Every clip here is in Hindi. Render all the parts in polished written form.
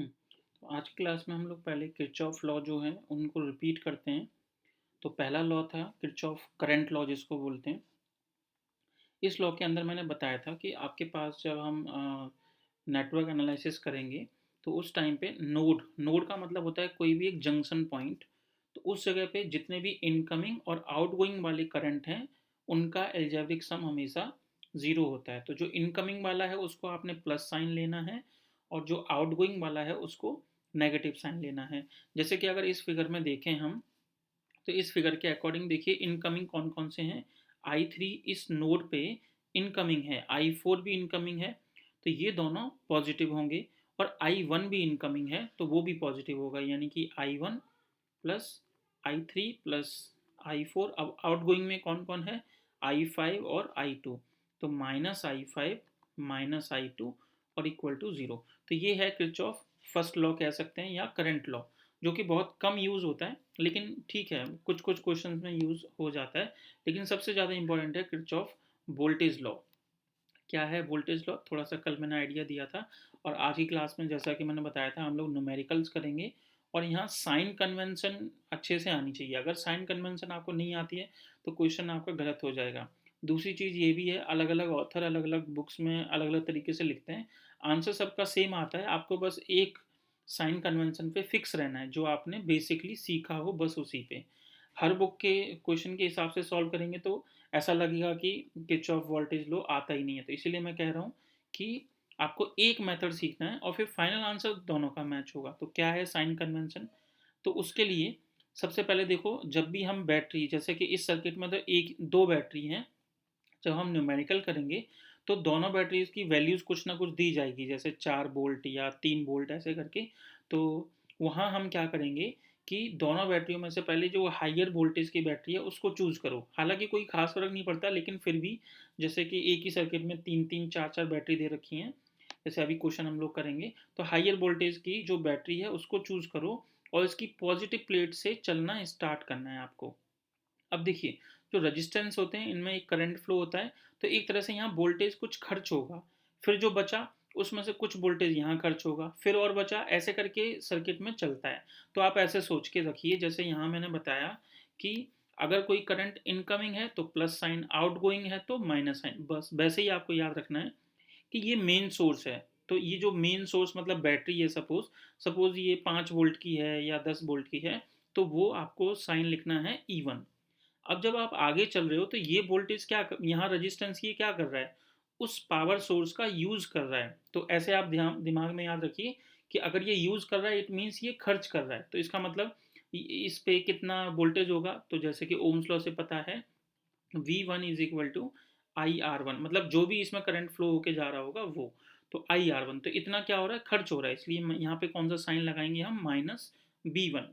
तो आज की क्लास में हम लोग पहले किरचॉफ लॉ जो है उनको रिपीट करते हैं। तो पहला लॉ था किरचॉफ करंट लॉ जिसको बोलते हैं। इस लॉ के अंदर मैंने बताया था कि आपके पास जब हम नेटवर्क एनालिसिस करेंगे तो उस टाइम पे नोड नोड का मतलब होता है कोई भी एक जंक्शन पॉइंट। तो उस जगह पे जितने भी इनकमिंग और आउटगोइंग वाले करंट हैं उनका एल्जेब्रिक सम हमेशा ज़ीरो होता है। तो जो इनकमिंग वाला है उसको आपने प्लस साइन लेना है और जो आउटगोइंग वाला है उसको नेगेटिव साइन लेना है। जैसे कि अगर इस फिगर में देखें हम, तो इस फिगर के अकॉर्डिंग देखिए इनकमिंग कौन कौन से हैं। I3 इस नोड पे इनकमिंग है, I4 भी इनकमिंग है, तो ये दोनों पॉजिटिव होंगे। और I1 भी इनकमिंग है तो वो भी पॉजिटिव होगा, यानी कि I1 plus I3 plus I4। अब आउटगोइंग में कौन कौन है, I5 और I2। तो माइनस I5 माइनस I2 और इक्वल टू ज़ीरो। तो ये है किरचॉफ फर्स्ट लॉ कह सकते हैं या करंट लॉ, जो कि बहुत कम यूज़ होता है लेकिन ठीक है कुछ कुछ क्वेश्चन में यूज़ हो जाता है। लेकिन सबसे ज़्यादा इंपॉर्टेंट है किरचॉफ वोल्टेज लॉ। क्या है वोल्टेज लॉ, थोड़ा सा कल मैंने आइडिया दिया था। और आज की क्लास में जैसा कि मैंने बताया था हम लोग न्यूमेरिकल्स करेंगे। और यहाँ साइन कन्वेंशन अच्छे से आनी चाहिए। अगर साइन कन्वेंशन आपको नहीं आती है तो क्वेश्चन आपका गलत हो जाएगा। दूसरी चीज़ ये भी है, अलग अलग ऑथर अलग अलग बुक्स में अलग अलग तरीके से लिखते हैं। आंसर सबका सेम आता है, आपको बस एक साइन कन्वेंशन पे फिक्स रहना है जो आपने बेसिकली सीखा हो, बस उसी पे। हर बुक के क्वेश्चन के हिसाब से सॉल्व करेंगे तो ऐसा लगेगा कि किरचॉफ वोल्टेज लॉ आता ही नहीं है। तो इसीलिए मैं कह रहा हूँ कि आपको एक मेथड सीखना है और फिर फाइनल आंसर दोनों का मैच होगा। तो क्या है साइन कन्वेंशन, तो उसके लिए सबसे पहले देखो, जब भी हम बैटरी, जैसे कि इस सर्किट में तो एक दो बैटरी हैं, जब हम न्यूमेरिकल करेंगे तो दोनों बैटरीज की वैल्यूज़ कुछ ना कुछ दी जाएगी, जैसे 4 वोल्ट या 3 वोल्ट ऐसे करके। तो वहाँ हम क्या करेंगे कि दोनों बैटरियों में से पहले जो हाइयर वोल्टेज की बैटरी है उसको चूज़ करो। हालांकि कोई खास फर्क नहीं पड़ता लेकिन फिर भी, जैसे कि एक ही सर्किट में तीन तीन चार चार बैटरी दे रखी हैं, जैसे अभी क्वेश्चन हम लोग करेंगे, तो हाइयर वोल्टेज की जो बैटरी है उसको चूज़ करो और इसकी पॉजिटिव प्लेट से चलना स्टार्ट करना है आपको। अब देखिए, जो रेजिस्टेंस होते हैं इनमें एक करंट फ्लो होता है, तो एक तरह से यहाँ वोल्टेज कुछ खर्च होगा, फिर जो बचा उसमें से कुछ वोल्टेज यहाँ खर्च होगा, फिर और बचा, ऐसे करके सर्किट में चलता है। तो आप ऐसे सोच के रखिए, जैसे यहाँ मैंने बताया कि अगर कोई करंट इनकमिंग है तो प्लस साइन, आउटगोइंग है तो माइनस साइन। बस वैसे ही आपको याद रखना है कि ये मेन सोर्स है। तो ये जो मेन सोर्स मतलब बैटरी है, सपोज सपोज ये 5 वोल्ट की है या 10 वोल्ट की है, तो वो आपको साइन लिखना है E1। अब जब आप आगे चल रहे हो तो ये वोल्टेज क्या यहाँ रजिस्टेंस ये क्या कर रहा है, उस पावर सोर्स का यूज कर रहा है। तो ऐसे आप ध्यान दिमाग में याद रखिए कि अगर ये यूज कर रहा है इट मीन्स ये खर्च कर रहा है। तो इसका मतलब इस पे कितना वोल्टेज होगा, तो जैसे कि ओम्स लॉ से पता है V1 is equal to IR1, मतलब जो भी इसमें करंट फ्लो होके जा रहा होगा वो। तो IR1, तो इतना क्या हो रहा है, खर्च हो रहा है, इसलिए यहाँ पे कौन सा साइन लगाएंगे हम, माइनस B1।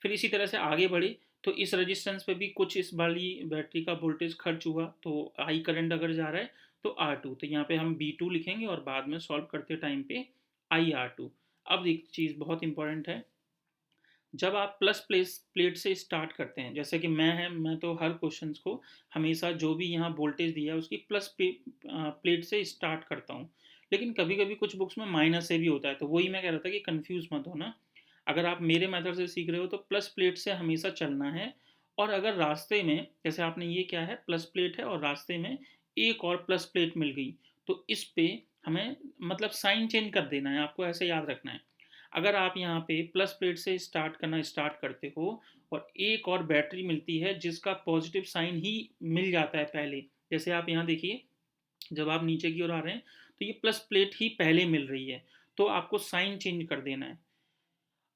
फिर इसी तरह से आगे बढ़े तो इस रेजिस्टेंस पे भी कुछ इस वाली बैटरी का वोल्टेज खर्च हुआ, तो आई करंट अगर जा रहा है तो R2, तो यहाँ पे हम B2 लिखेंगे और बाद में सॉल्व करते टाइम पे IR2। अब एक चीज़ बहुत इंपॉर्टेंट है, जब आप प्लस प्लेस प्लेट से स्टार्ट करते हैं, जैसे कि मैं तो हर क्वेश्चंस को हमेशा जो भी यहाँ वोल्टेज दिया है उसकी प्लस प्लेट से स्टार्ट करता हूँ। लेकिन कभी कभी कुछ बुक्स में माइनस से भी होता है, तो वही मैं कह रहा था कि कंफ्यूज मत होना। अगर आप मेरे मेथड से सीख रहे हो तो प्लस प्लेट से हमेशा चलना है। और अगर रास्ते में, जैसे आपने ये क्या है, प्लस प्लेट है और रास्ते में एक और प्लस प्लेट मिल गई, तो इस पे हमें मतलब साइन चेंज कर देना है, आपको ऐसे याद रखना है। अगर आप यहाँ पे प्लस प्लेट से स्टार्ट करना स्टार्ट करते हो और एक और बैटरी मिलती है जिसका पॉजिटिव साइन ही मिल जाता है पहले, जैसे आप यहाँ देखिए जब आप नीचे की ओर आ रहे हैं तो ये प्लस प्लेट ही पहले मिल रही है, तो आपको साइन चेंज कर देना है।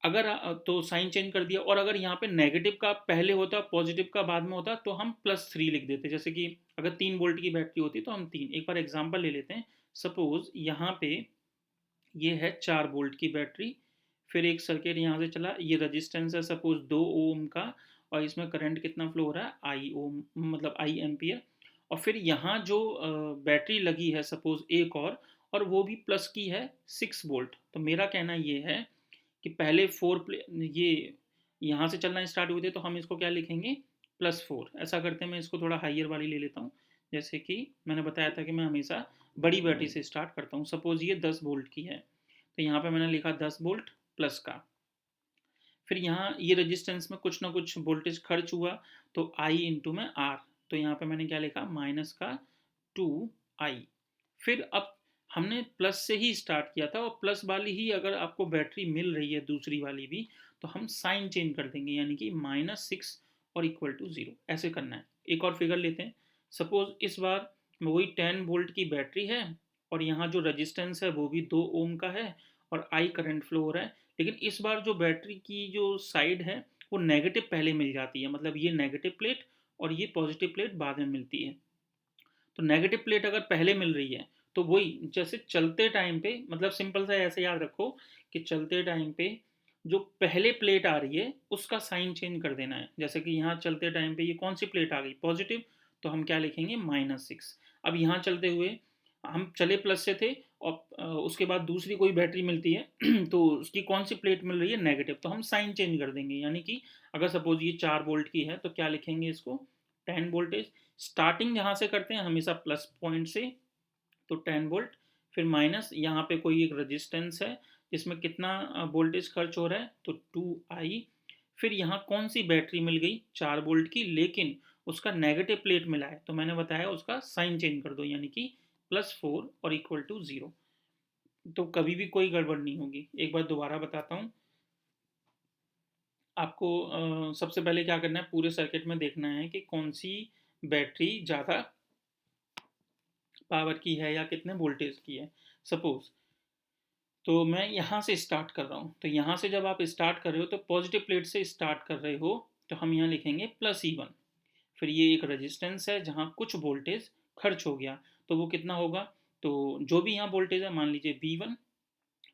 अगर तो साइन चेंज कर दिया, और अगर यहाँ पे नेगेटिव का पहले होता पॉजिटिव का बाद में होता तो हम +3 लिख देते। जैसे कि अगर 3 वोल्ट की बैटरी होती तो हम 3, एक बार एग्जांपल ले लेते हैं। सपोज यहाँ पे ये है 4 वोल्ट की बैटरी, फिर एक सर्किट यहाँ से चला, ये रजिस्टेंस है सपोज 2 ओम का, और इसमें करंट कितना फ्लो हो रहा है, आई ओम, मतलब आई एम्पियर। और फिर यहाँ जो बैटरी लगी है सपोज एक और वो भी प्लस की है 6 वोल्ट। तो मेरा कहना ये है कि पहले ये यहाँ से चलना स्टार्ट हुए थे तो हम इसको क्या लिखेंगे, +4। ऐसा करते हैं, मैं इसको थोड़ा हाइयर वाली ले लेता हूँ। जैसे कि मैंने बताया था कि मैं हमेशा बड़ी बैटरी से स्टार्ट करता हूँ, सपोज ये 10 वोल्ट की है। तो यहाँ पे मैंने लिखा 10 वोल्ट प्लस का। फिर यहाँ ये रेजिस्टेंस में कुछ ना कुछ वोल्टेज खर्च हुआ, तो आई इंटू में आर, तो यहाँ पे मैंने क्या लिखा माइनस का 2i। फिर अब हमने प्लस से ही स्टार्ट किया था, और प्लस वाली ही अगर आपको बैटरी मिल रही है दूसरी वाली भी, तो हम साइन चेंज कर देंगे, यानी कि -6 और इक्वल टू 0 ऐसे करना है। एक और फिगर लेते हैं। सपोज इस बार वही 10 वोल्ट की बैटरी है, और यहाँ जो रजिस्टेंस है वो भी 2 ओम का है, और आई करंट फ्लो हो रहा है। लेकिन इस बार जो बैटरी की जो साइड है वो नेगेटिव पहले मिल जाती है, मतलब ये नेगेटिव प्लेट और ये पॉजिटिव प्लेट बाद में मिलती है। तो नेगेटिव प्लेट अगर पहले मिल रही है, तो वही जैसे चलते टाइम पे, मतलब सिंपल सा ऐसे याद रखो कि चलते टाइम पे जो पहले प्लेट आ रही है उसका साइन चेंज कर देना है। जैसे कि यहाँ चलते टाइम पे ये कौन सी प्लेट आ गई, पॉजिटिव, तो हम क्या लिखेंगे -6। अब यहाँ चलते हुए हम चले प्लस से थे, और उसके बाद दूसरी कोई बैटरी मिलती है तो उसकी कौन सी प्लेट मिल रही है, नेगेटिव, तो हम साइन चेंज कर देंगे। यानी कि अगर सपोज ये 4 वोल्ट की है तो क्या लिखेंगे इसको, 10 वोल्टेज, स्टार्टिंग जहाँ से करते हैं हमेशा प्लस पॉइंट से, तो 10 वोल्ट, फिर माइनस यहाँ पे कोई एक रेजिस्टेंस है जिसमें कितना वोल्टेज खर्च हो रहा है, तो 2i। फिर यहाँ कौन सी बैटरी मिल गई, 4 वोल्ट की, लेकिन उसका नेगेटिव प्लेट मिला है, तो मैंने बताया उसका साइन चेंज कर दो, यानी कि +4 और इक्वल टू 0। तो कभी भी कोई गड़बड़ नहीं होगी। एक बार दोबारा बताता हूँ आपको। सबसे पहले क्या करना है, पूरे सर्किट में देखना है कि कौन सी बैटरी ज़्यादा पावर की है या कितने वोल्टेज की है। सपोज तो मैं यहाँ से स्टार्ट कर रहा हूँ, तो यहाँ से जब आप स्टार्ट कर रहे हो तो पॉजिटिव प्लेट से स्टार्ट कर रहे हो, तो हम यहाँ लिखेंगे +E1। फिर ये एक रेजिस्टेंस है जहाँ कुछ वोल्टेज खर्च हो गया, तो वो कितना होगा, तो जो भी यहाँ वोल्टेज है मान लीजिए V1,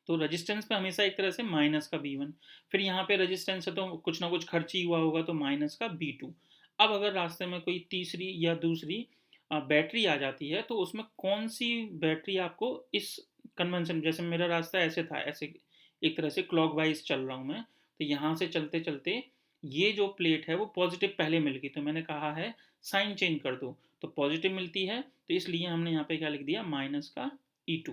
तो रेजिस्टेंस पे हमेशा एक तरह से माइनस का V1। फिर यहाँ पे रेजिस्टेंस है तो कुछ ना कुछ खर्च ही हुआ होगा, तो माइनस का V2। अब अगर रास्ते में कोई तीसरी या दूसरी बैटरी आ जाती है, तो उसमें कौन सी बैटरी आपको इस कन्वेंशन, जैसे मेरा रास्ता ऐसे था, ऐसे एक तरह से क्लॉकवाइज चल रहा हूँ मैं, तो यहाँ से चलते चलते ये जो प्लेट है वो पॉजिटिव पहले मिल गई, तो मैंने कहा है साइन चेंज कर दो, तो पॉजिटिव मिलती है, तो इसलिए हमने यहाँ पे क्या लिख दिया, माइनस का E2।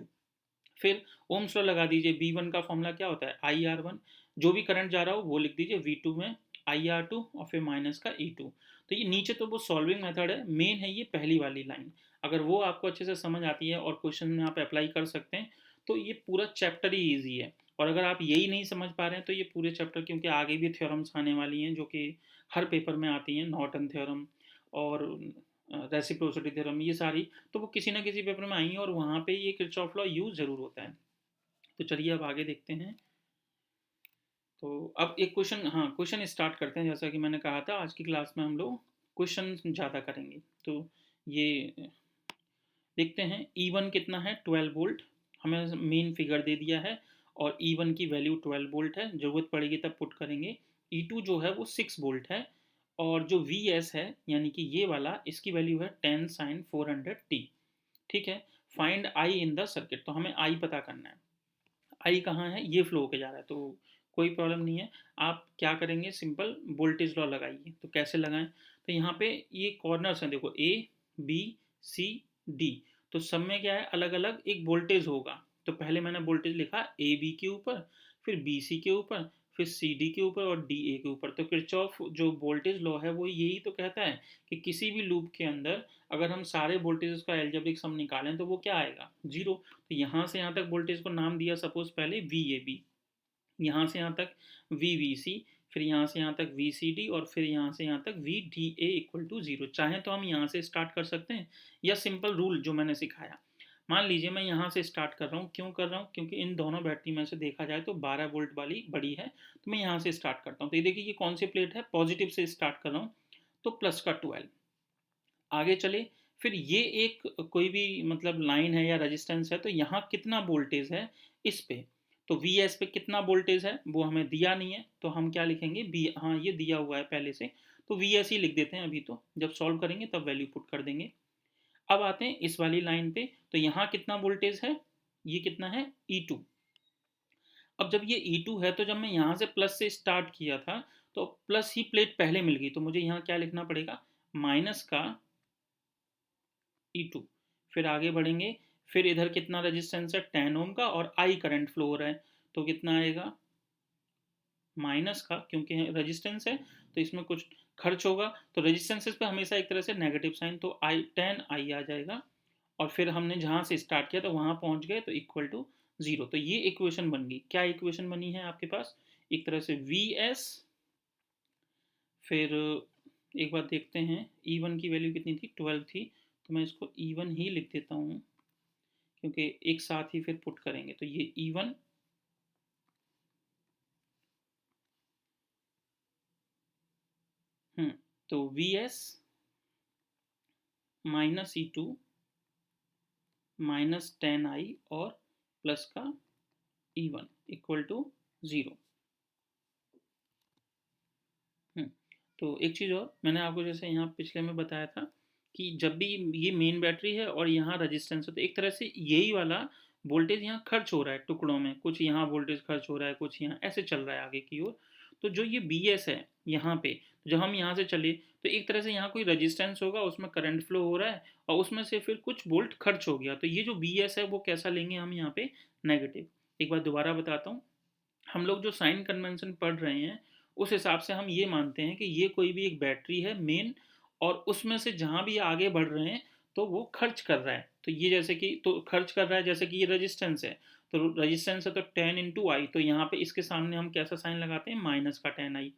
फिर ओम्स लॉ लगा दीजिए, V1 का फॉर्मूला क्या होता है, IR1। जो भी करंट जा रहा हो वो लिख दीजिए, V2 में IR2 और फिर माइनस का E2। तो ये नीचे तो वो सॉल्विंग मेथड है, मेन है ये पहली वाली लाइन। अगर वो आपको अच्छे से समझ आती है और क्वेश्चन में आप अप्लाई कर सकते हैं, तो ये पूरा चैप्टर ही ईजी है। और अगर आप यही नहीं समझ पा रहे हैं तो ये पूरे चैप्टर, क्योंकि आगे भी थ्योरम्स आने वाली हैं जो कि हर पेपर में आती हैं, नॉर्टन थ्योरम और रेसिप्रोसिटी थ्योरम, ये सारी तो वो किसी ना किसी पेपर में आई हैं, और वहाँ पे ये किरचॉफ लॉ यूज जरूर होता है। तो चलिए अब आगे देखते हैं। तो अब एक क्वेश्चन, हाँ क्वेश्चन स्टार्ट करते हैं। जैसा कि मैंने कहा था आज की क्लास में हम लोग क्वेश्चन ज़्यादा करेंगे, तो ये देखते हैं। E1 कितना है, 12 वोल्ट, हमें मेन फिगर दे दिया है, और E1 की वैल्यू 12 वोल्ट है, ज़रूरत पड़ेगी तब पुट करेंगे। E2 जो है वो 6 वोल्ट है, और जो Vs है यानी कि ये वाला, इसकी वैल्यू है 10 sin 400t। ठीक है, find I in the circuit, तो हमें आई पता करना है। आई कहाँ है, ये फ्लो होके जा रहा है, तो कोई प्रॉब्लम नहीं है। आप क्या करेंगे, सिंपल वोल्टेज लॉ लगाइए। तो कैसे लगाएं, तो यहाँ पे ये कॉर्नर्स हैं, देखो A B C D, तो सब में क्या है, अलग अलग एक वोल्टेज होगा। तो पहले मैंने वोल्टेज लिखा AB के ऊपर, फिर BC के ऊपर, फिर CD के ऊपर और DA के ऊपर। तो किरचॉफ जो वोल्टेज लॉ है वो यही तो कहता है कि किसी भी लूप के अंदर अगर हम सारे वोल्टेज का एल्जेब्रिक सम निकालें तो वो क्या आएगा, 0। तो यहाँ से यहाँ तक वोल्टेज को नाम दिया सपोज पहले VAB, यहाँ से यहाँ तक VVC, फिर यहाँ से यहाँ तक VCD, और फिर यहाँ से यहाँ तक VDA इक्वल टू 0। चाहें तो हम यहाँ से स्टार्ट कर सकते हैं, या सिंपल रूल जो मैंने सिखाया, मान लीजिए मैं यहाँ से स्टार्ट कर रहा हूँ। क्यों कर रहा हूँ, क्योंकि इन दोनों बैटरी में से देखा जाए तो 12 वोल्ट वाली बड़ी है, तो मैं यहाँ से स्टार्ट करता हूँ। तो ये देखिए ये कौन सी प्लेट है, पॉजिटिव से स्टार्ट कर रहा हूँ, तो प्लस का 12। आगे चले, फिर ये एक कोई भी मतलब लाइन है या रेजिस्टेंस है, तो यहाँ कितना वोल्टेज है इस पे, तो वी एस पे कितना वोल्टेज है वो हमें दिया नहीं है, तो हम क्या लिखेंगे बी, हाँ ये दिया हुआ है पहले से, तो वी एस ही लिख देते हैं। अभी तो जब सॉल्व करेंगे तब वैल्यू पुट कर देंगे। अब आते हैं इस वाली लाइन पे, तो यहाँ कितना वोल्टेज है, ये कितना है E2। अब जब ये E2 है, तो जब मैं यहाँ से प्लस से स्टार्ट किया था, तो प्लस ही प्लेट पहले मिल गई, तो मुझे यहाँ क्या लिखना पड़ेगा, माइनस का E2। फिर आगे बढ़ेंगे, फिर इधर कितना रेजिस्टेंस है 10 ओम का और आई करंट फ्लो हो रहा है, तो कितना आएगा माइनस का, क्योंकि रेजिस्टेंस है तो इसमें कुछ खर्च होगा, तो रेजिस्टेंसेस पे हमेशा एक तरह से नेगेटिव साइन, तो आई 10 आई आ जाएगा। और फिर हमने जहाँ से स्टार्ट किया तो वहाँ पहुँच गए, तो इक्वल टू 0। तो ये इक्वेशन बन गई। क्या इक्वेशन बनी है आपके पास? एक तरह से वी एस, फिर एक बार देखते हैं ई वन की वैल्यू कितनी थी, 12 थी, तो मैं इसको ई वन ही लिख देता हूँ क्योंकि एक साथ ही फिर पुट करेंगे। तो ये ई वन तो V S minus E two minus 10 I और प्लस का ई वन इक्वल टू 0। तो एक चीज़ और मैंने आपको जैसे यहाँ पिछले में बताया था कि जब भी ये मेन बैटरी है और यहाँ रजिस्टेंस है, तो एक तरह से यही वाला वोल्टेज यहाँ खर्च हो रहा है टुकड़ों में, कुछ यहाँ वोल्टेज खर्च हो रहा है, कुछ यहाँ ऐसे चल रहा है आगे की ओर। तो जो ये बी एस है यहाँ पे, जब हम यहाँ से चले तो एक तरह से यहाँ कोई रजिस्टेंस होगा, उसमें करंट फ्लो हो रहा है और उसमें से फिर कुछ वोल्ट खर्च हो गया, तो ये जो बी एस है वो कैसा लेंगे हम यहाँ पे, नेगेटिव। एक बार दोबारा बताता हूँ, हम लोग जो साइन कन्वेंशन पढ़ रहे हैं उस हिसाब से हम ये मानते हैं कि ये कोई भी एक बैटरी है मेन, और उसमें से जहाँ भी आगे बढ़ रहे हैं तो वो खर्च कर रहा है। तो ये जैसे कि तो खर्च कर रहा है, जैसे कि ये रेजिस्टेंस है, तो रेजिस्टेंस है तो 10 × I, तो यहाँ पे इसके सामने हम कैसा साइन लगाते हैं, माइनस का 10I।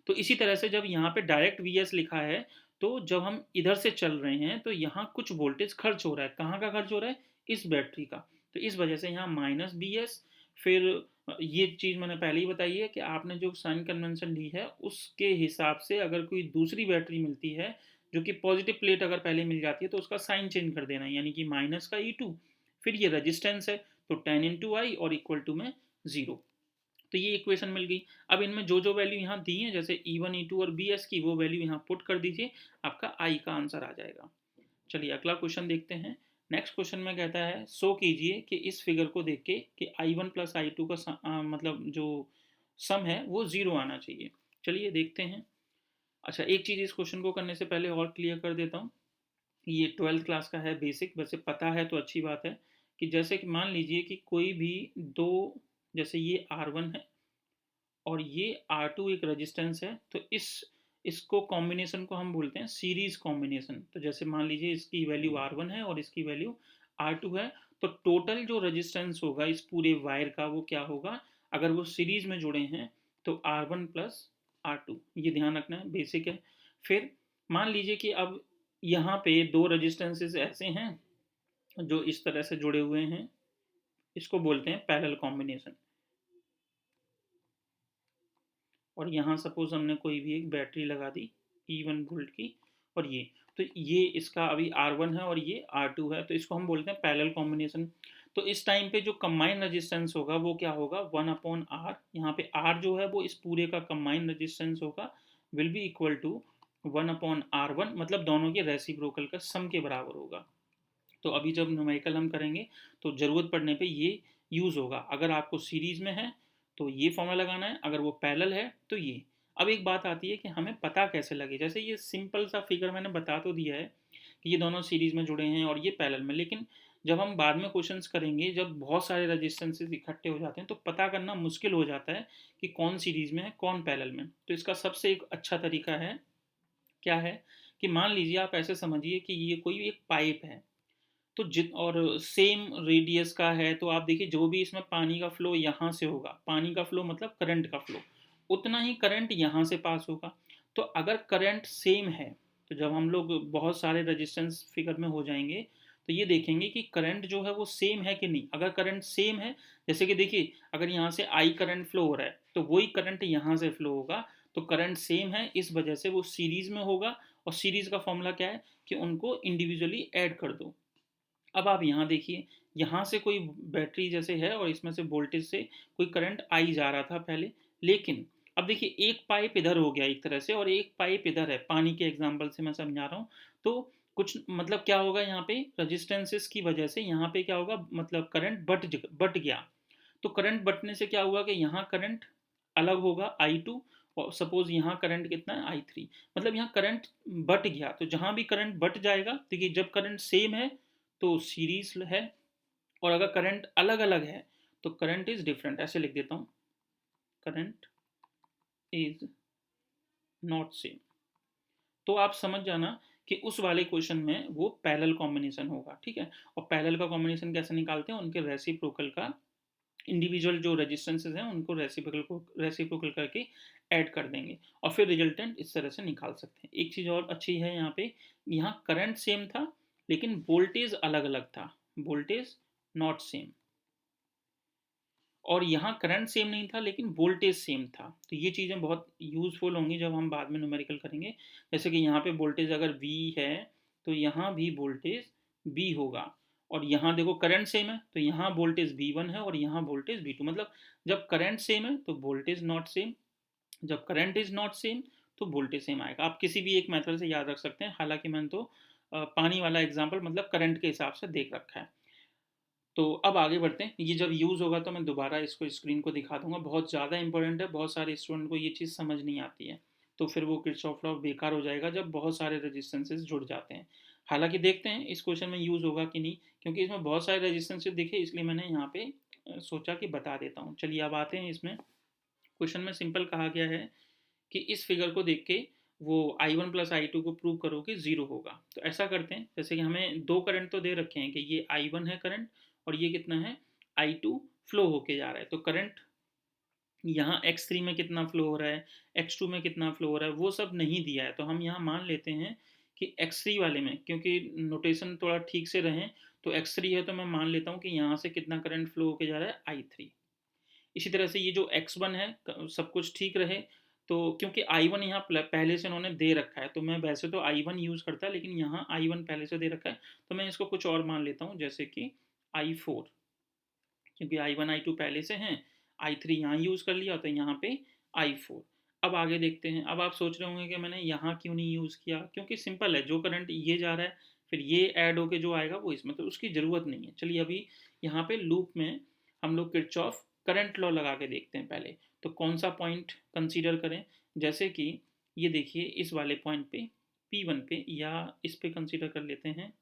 तो इसी तरह से जब यहाँ पे डायरेक्ट वी एस लिखा है, तो जब हम इधर से चल रहे हैं तो यहाँ कुछ वोल्टेज खर्च हो रहा है, कहाँ का खर्च हो रहा है, इस बैटरी का, तो इस वजह से यहाँ माइनस बी एस। फिर ये चीज़ मैंने पहले ही बताई है कि आपने जो साइन कन्वेंशन ली है उसके हिसाब से अगर कोई दूसरी बैटरी मिलती है जो कि पॉजिटिव प्लेट अगर पहले मिल जाती है तो उसका साइन चेंज कर देना है, यानी कि माइनस का ई टू, फिर ये रजिस्टेंस है तो 10 × I और इक्वल टू में 0। तो ये इक्वेशन मिल गई। अब इनमें जो जो वैल्यू यहाँ दी है जैसे ई वन ई टू और बी एस की, वो वैल्यू यहाँ पुट कर दीजिए, आपका आई का आंसर आ जाएगा। चलिए अगला क्वेश्चन देखते हैं। नेक्स्ट क्वेश्चन में कहता है शो कीजिए कि इस फिगर को देख के कि I one plus I two का मतलब जो सम है वो 0 आना चाहिए। चलिए देखते हैं। अच्छा, एक चीज़ इस क्वेश्चन को करने से पहले और क्लियर कर देता हूँ, ये 12th क्लास का है, बेसिक वैसे पता है तो अच्छी बात है। कि जैसे कि मान लीजिए कि कोई भी दो, जैसे ये R1 है और ये R2 एक रेजिस्टेंस है, तो इसको कॉम्बिनेशन को हम बोलते हैं सीरीज कॉम्बिनेशन। तो जैसे मान लीजिए इसकी वैल्यू R1 है और इसकी वैल्यू R2 है, तो टोटल जो रेजिस्टेंस होगा इस पूरे वायर का वो क्या होगा, अगर वो सीरीज में जुड़े हैं तो R1 प्लस R2, ये ध्यान रखना है, बेसिक है। फिर मान लीजिए कि अब यहाँ पे दो रेजिस्टेंसेस ऐसे हैं जो इस तरह से जुड़े हुए हैं, इसको बोलते हैं पैरेलल कॉम्बिनेशन। और यहाँ सपोज हमने कोई भी एक बैटरी लगा दी E1 वोल्ट की, और ये तो ये इसका अभी R1 है और ये R2 है, तो इसको हम बोलते हैं पैरेलल कॉम्बिनेशन। तो इस टाइम पे जो कंबाइन रेजिस्टेंस होगा वो क्या होगा, 1/R। यहाँ पे R जो है वो इस पूरे का कंबाइन रेजिस्टेंस होगा, will be equal to 1/R1, मतलब दोनों के रेसिप्रोकल का सम के बराबर होगा। तो अभी जब न्यूमेरिकल हम करेंगे तो ज़रूरत पड़ने पे ये यूज़ होगा। अगर आपको सीरीज़ में है तो ये फॉर्मूला लगाना है, अगर वो पैरेलल है तो ये। अब एक बात आती है कि हमें पता कैसे लगे, जैसे ये सिंपल सा फिगर मैंने बता तो दिया है कि ये दोनों सीरीज़ में जुड़े हैं और ये पैरेलल में, लेकिन जब हम बाद में क्वेश्चंस करेंगे, जब बहुत सारे रजिस्टेंसेस इकट्ठे हो जाते हैं तो पता करना मुश्किल हो जाता है कि कौन सीरीज़ में है कौन पैरेलल में। तो इसका सबसे एक अच्छा तरीका है, क्या है, कि मान लीजिए आप ऐसे समझिए कि ये कोई एक पाइप है, तो जित और सेम रेडियस का है, तो आप देखिए जो भी इसमें पानी का फ्लो यहाँ से होगा, पानी का फ्लो मतलब करंट का फ्लो, उतना ही करंट यहाँ से पास होगा। तो अगर करंट सेम है, तो जब हम लोग बहुत सारे रेजिस्टेंस फिगर में हो जाएंगे तो ये देखेंगे कि करंट जो है वो सेम है कि नहीं। अगर करंट सेम है, जैसे कि देखिए अगर यहाँ से आई करंट फ्लो हो रहा है तो वही करंट यहाँ से फ्लो होगा, तो करंट सेम है, इस वजह से वो सीरीज में होगा। और सीरीज का फॉर्मूला क्या है कि उनको इंडिविजुअली ऐड कर दो। अब आप यहाँ देखिए, यहाँ से कोई बैटरी जैसे है और इसमें से वोल्टेज से कोई करंट आई जा रहा था पहले, लेकिन अब देखिए एक पाइप इधर हो गया एक तरह से और एक पाइप इधर है, पानी के एग्जांपल से मैं समझा रहा हूँ। तो कुछ मतलब क्या होगा, यहाँ पे रजिस्टेंसेस की वजह से यहाँ पे क्या होगा, मतलब करंट बट गया। तो करंट बटने से क्या हुआ कि यहाँ करंट अलग होगा I2, और सपोज यहाँ करंट कितना है I3, मतलब यहाँ करंट बट गया। तो जहाँ भी करंट बट जाएगा, देखिए जब करंट सेम है तो सीरीज है, और अगर करंट अलग अलग है तो करंट इज डिफरेंट, ऐसे लिख देता हूँ, करंट इज नॉट सेम। तो आप समझ जाना कि उस वाले क्वेश्चन में वो पैरेलल कॉम्बिनेशन होगा, ठीक है। और पैरेलल का कॉम्बिनेशन कैसे निकालते हैं, उनके रेसिप्रोकल का, इंडिविजुअल जो रेजिस्टेंसेज हैं उनको रेसिप्रोकल करके ऐड कर देंगे और फिर रिजल्टेंट इस तरह से निकाल सकते हैं। एक चीज़ और अच्छी है यहाँ पे, यहाँ करंट सेम था लेकिन वोल्टेज अलग अलग था, वोल्टेज नॉट सेम। और यहाँ करंट सेम नहीं था लेकिन वोल्टेज सेम था। तो ये चीज़ें बहुत यूज़फुल होंगी जब हम बाद में न्यूमेरिकल करेंगे। जैसे कि यहाँ पे वोल्टेज अगर V है तो यहाँ भी वोल्टेज V होगा, और यहाँ देखो करंट सेम है तो यहाँ वोल्टेज V1 है और यहाँ वोल्टेज V2। मतलब जब करंट सेम है तो वोल्टेज नॉट सेम, जब करंट इज नॉट सेम तो वोल्टेज सेम आएगा। आप किसी भी एक मेथड से याद रख सकते हैं, हालांकि मैंने तो पानी वाला एग्जाम्पल मतलब करंट के हिसाब से देख रखा है। तो अब आगे बढ़ते हैं, ये जब यूज़ होगा तो मैं दोबारा इसको स्क्रीन को दिखा दूंगा, बहुत ज़्यादा इंपॉर्टेंट है, बहुत सारे स्टूडेंट को ये चीज़ समझ नहीं आती है, तो फिर वो किरचॉफ लॉ बेकार हो जाएगा जब बहुत सारे रेजिस्टेंसेज जुड़ जाते हैं। हालांकि देखते हैं इस क्वेश्चन में यूज़ होगा कि नहीं, क्योंकि इसमें बहुत सारे रेजिस्टेंसेज दिखे इसलिए मैंने यहाँ पे सोचा कि बता देता हूँ। चलिए अब आते हैं इसमें। क्वेश्चन में सिंपल कहा गया है कि इस फिगर को देख के वो I1 प्लस I2 को प्रूव करो कि जीरो होगा। तो ऐसा करते हैं, जैसे कि हमें दो करंट तो दे रखे हैं कि ये I1 है करंट और ये कितना है I2 फ्लो होके जा रहा है। तो करंट यहाँ x3 में कितना फ्लो हो रहा है, x2 में कितना फ्लो हो रहा है, वो सब नहीं दिया है। तो हम यहाँ मान लेते हैं कि x3 वाले में, क्योंकि नोटेशन थोड़ा ठीक से रहें, तो x3 है तो मैं मान लेता हूँ कि यहाँ से कितना करंट फ्लो होके जा रहा है I3। इसी तरह से ये जो x1 है सब कुछ ठीक रहे, तो क्योंकि I1 यहाँ पहले से उन्होंने दे रखा है, तो मैं वैसे तो I1 यूज़ करता, लेकिन यहाँ I1 पहले से दे रखा है तो मैं इसको कुछ और मान लेता हूँ, जैसे कि I4, क्योंकि I1 I2 पहले से हैं, I3 यहाँ यूज़ कर लिया तो यहाँ पे I4। अब आगे देखते हैं। अब आप सोच रहे होंगे कि मैंने यहाँ क्यों नहीं यूज़ किया, क्योंकि सिंपल है, जो करंट ये जा रहा है फिर ये ऐड होके जो आएगा वो इसमें, तो उसकी ज़रूरत नहीं है। चलिए अभी यहाँ पे लूप में हम लोग किरचॉफ करंट लॉ लगा के देखते हैं पहले। तो कौन सा पॉइंट कंसीडर करें, जैसे कि ये देखिए इस वाले पॉइंट पे P1 पे, या इस पे कंसीडर कर लेते हैं।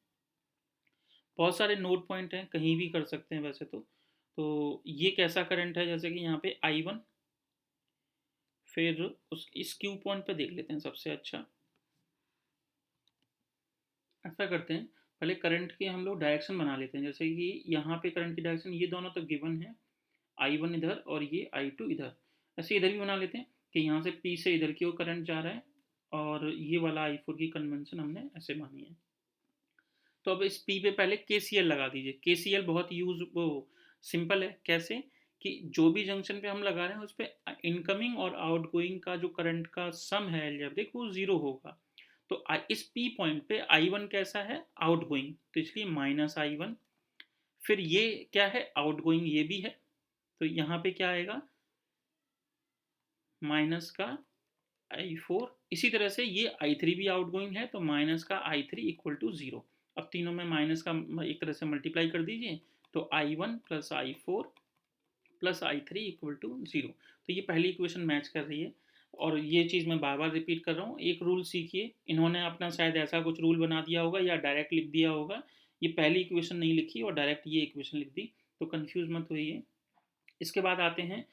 बहुत सारे नोड पॉइंट हैं, कहीं भी कर सकते हैं वैसे तो ये कैसा करंट है, जैसे कि यहाँ पे I1, फिर उस इस क्यू पॉइंट पे देख लेते हैं सबसे अच्छा। ऐसा करते हैं, पहले करंट के हम लोग डायरेक्शन बना लेते हैं। जैसे कि यहाँ पे करंट की डायरेक्शन ये दोनों तो गिवन है, I1 इधर और ये I2 इधर। ऐसे इधर भी बना लेते हैं कि यहाँ से P से इधर की ओर करंट जा रहा है, और ये वाला I4 की कन्वेंशन हमने ऐसे मानी है। तो अब इस P पे पहले KCL लगा दीजिए। KCL बहुत वो सिंपल है, कैसे कि जो भी जंक्शन पे हम लगा रहे हैं उस पर इनकमिंग और आउटगोइंग का जो करंट का सम है एल्जेब्रिक, वो जीरो होगा। तो इस P पॉइंट पे I1 कैसा है, आउटगोइंग, तो इसलिए माइनस I1। फिर ये क्या है, आउटगोइंग ये भी है, तो यहाँ पे क्या आएगा, माइनस का I4। इसी तरह से ये I3 भी आउटगोइंग है, तो माइनस का I3 इक्वल टू जीरो। अब तीनों में माइनस का एक तरह से मल्टीप्लाई कर दीजिए, तो I1 plus I4 plus I3 equal to zero. तो ये पहली इक्वेशन मैच कर रही है। और ये चीज़ मैं बार बार रिपीट कर रहा हूँ, एक रूल सीखिए, इन्होंने अपना शायद ऐसा कुछ रूल बना दिया होगा या डायरेक्ट लिख दिया होगा, ये पहली इक्वेशन नहीं लिखी और डायरेक्ट ये इक्वेशन लिख दी, तो कन्फ्यूज मत होइए। इसके बाद आते हैं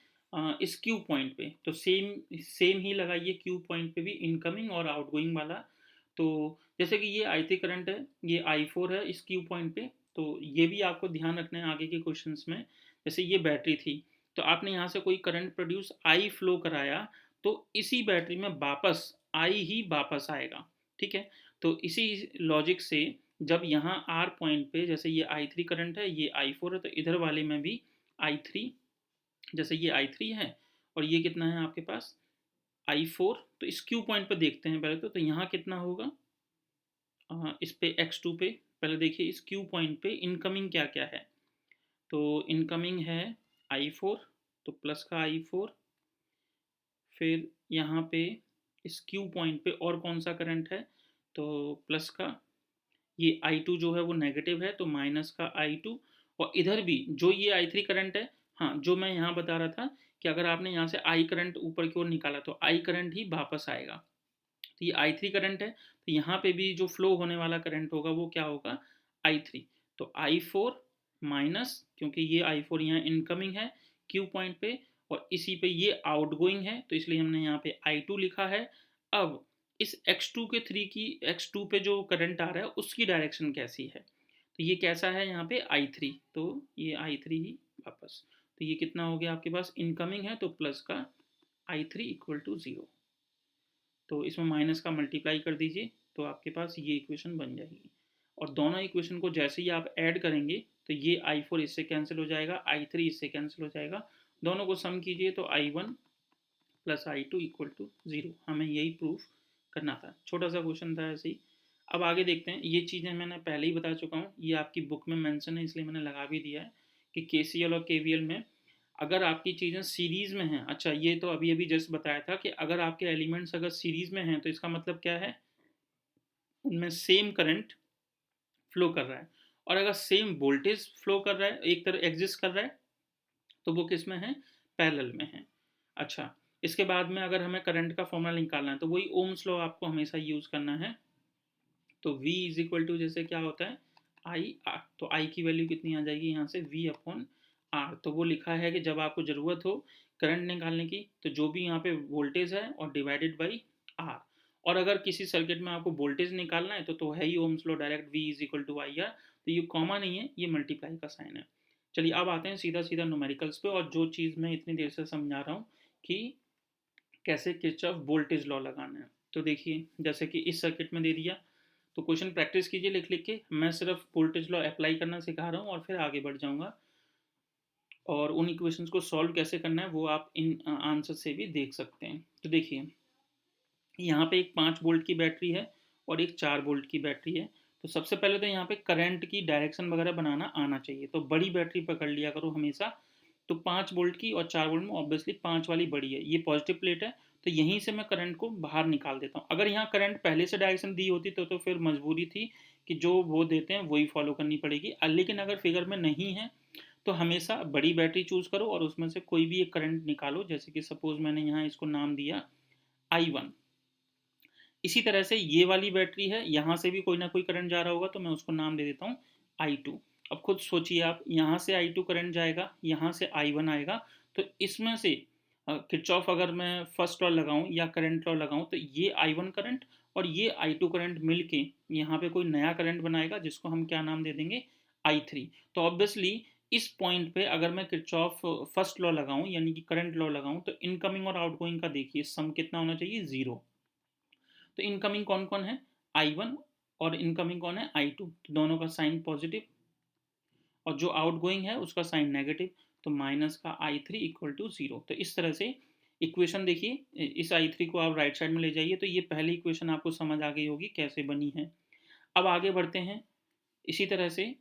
इस क्यू पॉइंट पे, तो सेम सेम ही लगाइए क्यू पॉइंट पे भी, इनकमिंग और आउटगोइंग वाला। तो जैसे कि ये I3 करंट है, ये I4 है इस क्यू पॉइंट पे, तो ये भी आपको ध्यान रखना है आगे के क्वेश्चंस में। जैसे ये बैटरी थी, तो आपने यहाँ से कोई करंट प्रोड्यूस I फ्लो कराया, तो इसी बैटरी में वापस I ही वापस आएगा, ठीक है। तो इसी लॉजिक से जब यहाँ R पॉइंट पे, जैसे ये I3 करंट है, ये I4 है, तो इधर वाले में भी I3, जैसे ये I3 है और ये कितना है आपके पास I4, तो इस क्यू पॉइंट पे देखते हैं पहले तो यहाँ कितना होगा, इस पे x2 पे पहले देखिए इस क्यू पॉइंट पे इनकमिंग क्या क्या है। तो इनकमिंग है I4, तो प्लस का I4। फिर यहाँ पे इस क्यू पॉइंट पे और कौन सा करंट है, तो प्लस का, ये I2 जो है वो नेगेटिव है, तो माइनस का I2। और इधर भी जो ये I3 करंट है, हाँ जो मैं यहाँ बता रहा था कि अगर आपने यहाँ से I करंट ऊपर की ओर निकाला तो I करंट ही वापस आएगा। तो ये I3 करंट है, तो यहाँ पे भी जो फ्लो होने वाला करंट होगा वो क्या होगा, I3। तो I4 माइनस, क्योंकि ये I4 यहाँ इनकमिंग है Q पॉइंट पे और इसी पे ये आउटगोइंग है, तो इसलिए हमने यहाँ पे I2 लिखा है। अब इस X2 के 3 की X2 पे जो करंट आ रहा है उसकी डायरेक्शन कैसी है, तो ये कैसा है यहाँ पे I3, तो ये I3 ही वापस, तो ये कितना हो गया आपके पास, इनकमिंग है तो प्लस का I3 इक्वल टू 0, तो इसमें माइनस का मल्टीप्लाई कर दीजिए तो आपके पास ये इक्वेशन बन जाएगी। और दोनों इक्वेशन को जैसे ही आप ऐड करेंगे तो ये I4 इससे कैंसिल हो जाएगा, I3 इससे कैंसिल हो जाएगा, दोनों को सम कीजिए तो I1 plus I2 equal to 0। हमें यही प्रूफ करना था, छोटा सा क्वेश्चन था ऐसे ही। अब आगे देखते हैं, ये चीज़ें मैंने पहले ही बता चुका हूँ, ये आपकी बुक में मेंशन है इसलिए मैंने लगा भी दिया है कि KCL और KVL में अगर आपकी चीज़ें सीरीज़ में हैं, अच्छा ये तो अभी अभी जस्ट बताया था कि अगर आपके एलिमेंट्स अगर सीरीज़ में हैं तो इसका मतलब क्या है, उनमें सेम करंट फ्लो कर रहा है, और अगर सेम वोल्टेज फ्लो कर रहा है, एक तरह एग्जिस्ट कर रहा है, तो वो किस में है, पैरेलल में है। अच्छा, इसके बाद में अगर हमें करंट का फॉर्मूला निकालना है तो वही ओम्स लॉ आपको हमेशा यूज़ करना है। तो V इज इक्वल टू जैसे क्या होता है आई आर, तो I की वैल्यू कितनी आ जाएगी यहाँ से V अपॉन आर, तो वो लिखा है कि जब आपको ज़रूरत हो करंट निकालने की तो जो भी यहाँ पे वोल्टेज है और डिवाइडेड बाई आर, और अगर किसी सर्किट में आपको वोल्टेज निकालना है तो है ही Ohm's law direct V is equal to I R, तो ये कॉमा नहीं है, ये मल्टीप्लाई का साइन है। चलिए अब आते हैं सीधा सीधा न्यूमेरिकल्स पे, और जो चीज़ मैं इतनी देर से समझा रहा हूँ कि कैसे किरचॉफ वोल्टेज लॉ लगाना है। तो देखिए जैसे कि इस सर्किट में दे दिया, तो क्वेश्चन प्रैक्टिस कीजिए लिख लिख के, मैं सिर्फ वोल्टेज लॉ अप्लाई करना सिखा रहा हूँ और फिर आगे बढ़ जाऊँगा, और उन इक्वेशंस को सॉल्व कैसे करना है वो आप इन आंसर से भी देख सकते हैं। तो देखिए यहाँ पे एक 5 वोल्ट की बैटरी है और एक 4 वोल्ट की बैटरी है, तो सबसे पहले तो यहाँ पे करंट की डायरेक्शन वगैरह बनाना आना चाहिए, तो बड़ी बैटरी पकड़ लिया करो हमेशा। तो 5 वोल्ट की और 4 वोल्ट में ऑब्वियसली 5 वाली बड़ी है, ये पॉजिटिव प्लेट है, तो यहीं से मैं करंट को बाहर निकाल देता हूँ। अगर यहाँ करंट पहले से डायरेक्शन दी होती तो फिर मजबूरी थी कि जो वो देते हैं वही फॉलो करनी पड़ेगी, लेकिन अगर फिगर में नहीं है तो हमेशा बड़ी बैटरी चूज करो और उसमें से कोई भी एक करंट निकालो, जैसे कि सपोज मैंने यहाँ इसको नाम दिया I1। इसी तरह से ये वाली बैटरी है, यहाँ से भी कोई ना कोई करंट जा रहा होगा तो मैं उसको नाम दे देता हूँ I2। अब खुद सोचिए आप, यहाँ से I2 करंट जाएगा, यहाँ से I1 आएगा, तो इसमें से किरचॉफ अगर मैं फर्स्ट लॉ लगाऊं या करंट लॉ लगाऊं तो ये I1 करंट और ये I2 करंट मिलके यहाँ पे कोई नया करंट बनाएगा जिसको हम क्या नाम दे देंगे, I3। तो ऑब्वियसली इस पॉइंट पे अगर मैं किरचॉफ फर्स्ट लॉ लगाऊं यानी कि करंट लॉ लगाऊं तो इनकमिंग और आउटगोइंग का देखिए सम कितना होना चाहिए, 0। तो इनकमिंग कौन कौन है, I1, और इनकमिंग कौन है, I2, तो दोनों का साइन पॉजिटिव, और जो आउटगोइंग है उसका साइन नेगेटिव, तो माइनस का I3 इक्वल टू 0। तो इस तरह से इक्वेशन देखिए, इस I3 को आप राइट साइड में ले जाइए, तो ये पहली इक्वेशन आपको समझ आ गई होगी कैसे बनी है। अब आगे बढ़ते हैं, इसी तरह से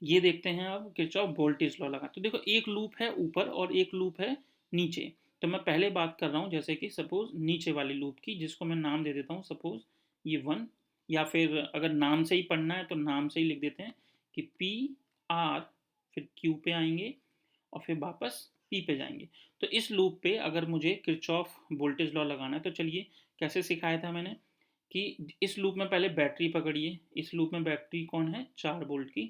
ये देखते हैं अब किरचॉफ वोल्टेज लॉ लगा, तो देखो एक लूप है ऊपर और एक लूप है नीचे, तो मैं पहले बात कर रहा हूँ जैसे कि सपोज नीचे वाले लूप की, जिसको मैं नाम दे देता हूँ सपोज ये 1, या फिर अगर नाम से ही पढ़ना है तो नाम से ही लिख देते हैं कि PR, फिर Q पे आएंगे और फिर वापस P पे जाएंगे। तो इस लूप पे अगर मुझे किरचॉफ वोल्टेज लॉ लगाना है तो चलिए कैसे सिखाया था मैंने, कि इस लूप में पहले बैटरी पकड़िए, इस लूप में बैटरी कौन है, 4 वोल्ट की,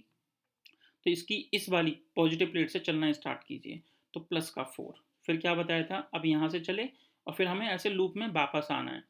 तो इसकी इस वाली पॉजिटिव प्लेट से चलना स्टार्ट कीजिए, तो प्लस का 4, फिर क्या बताया था, अब यहाँ से चले और फिर हमें ऐसे लूप में वापस आना है,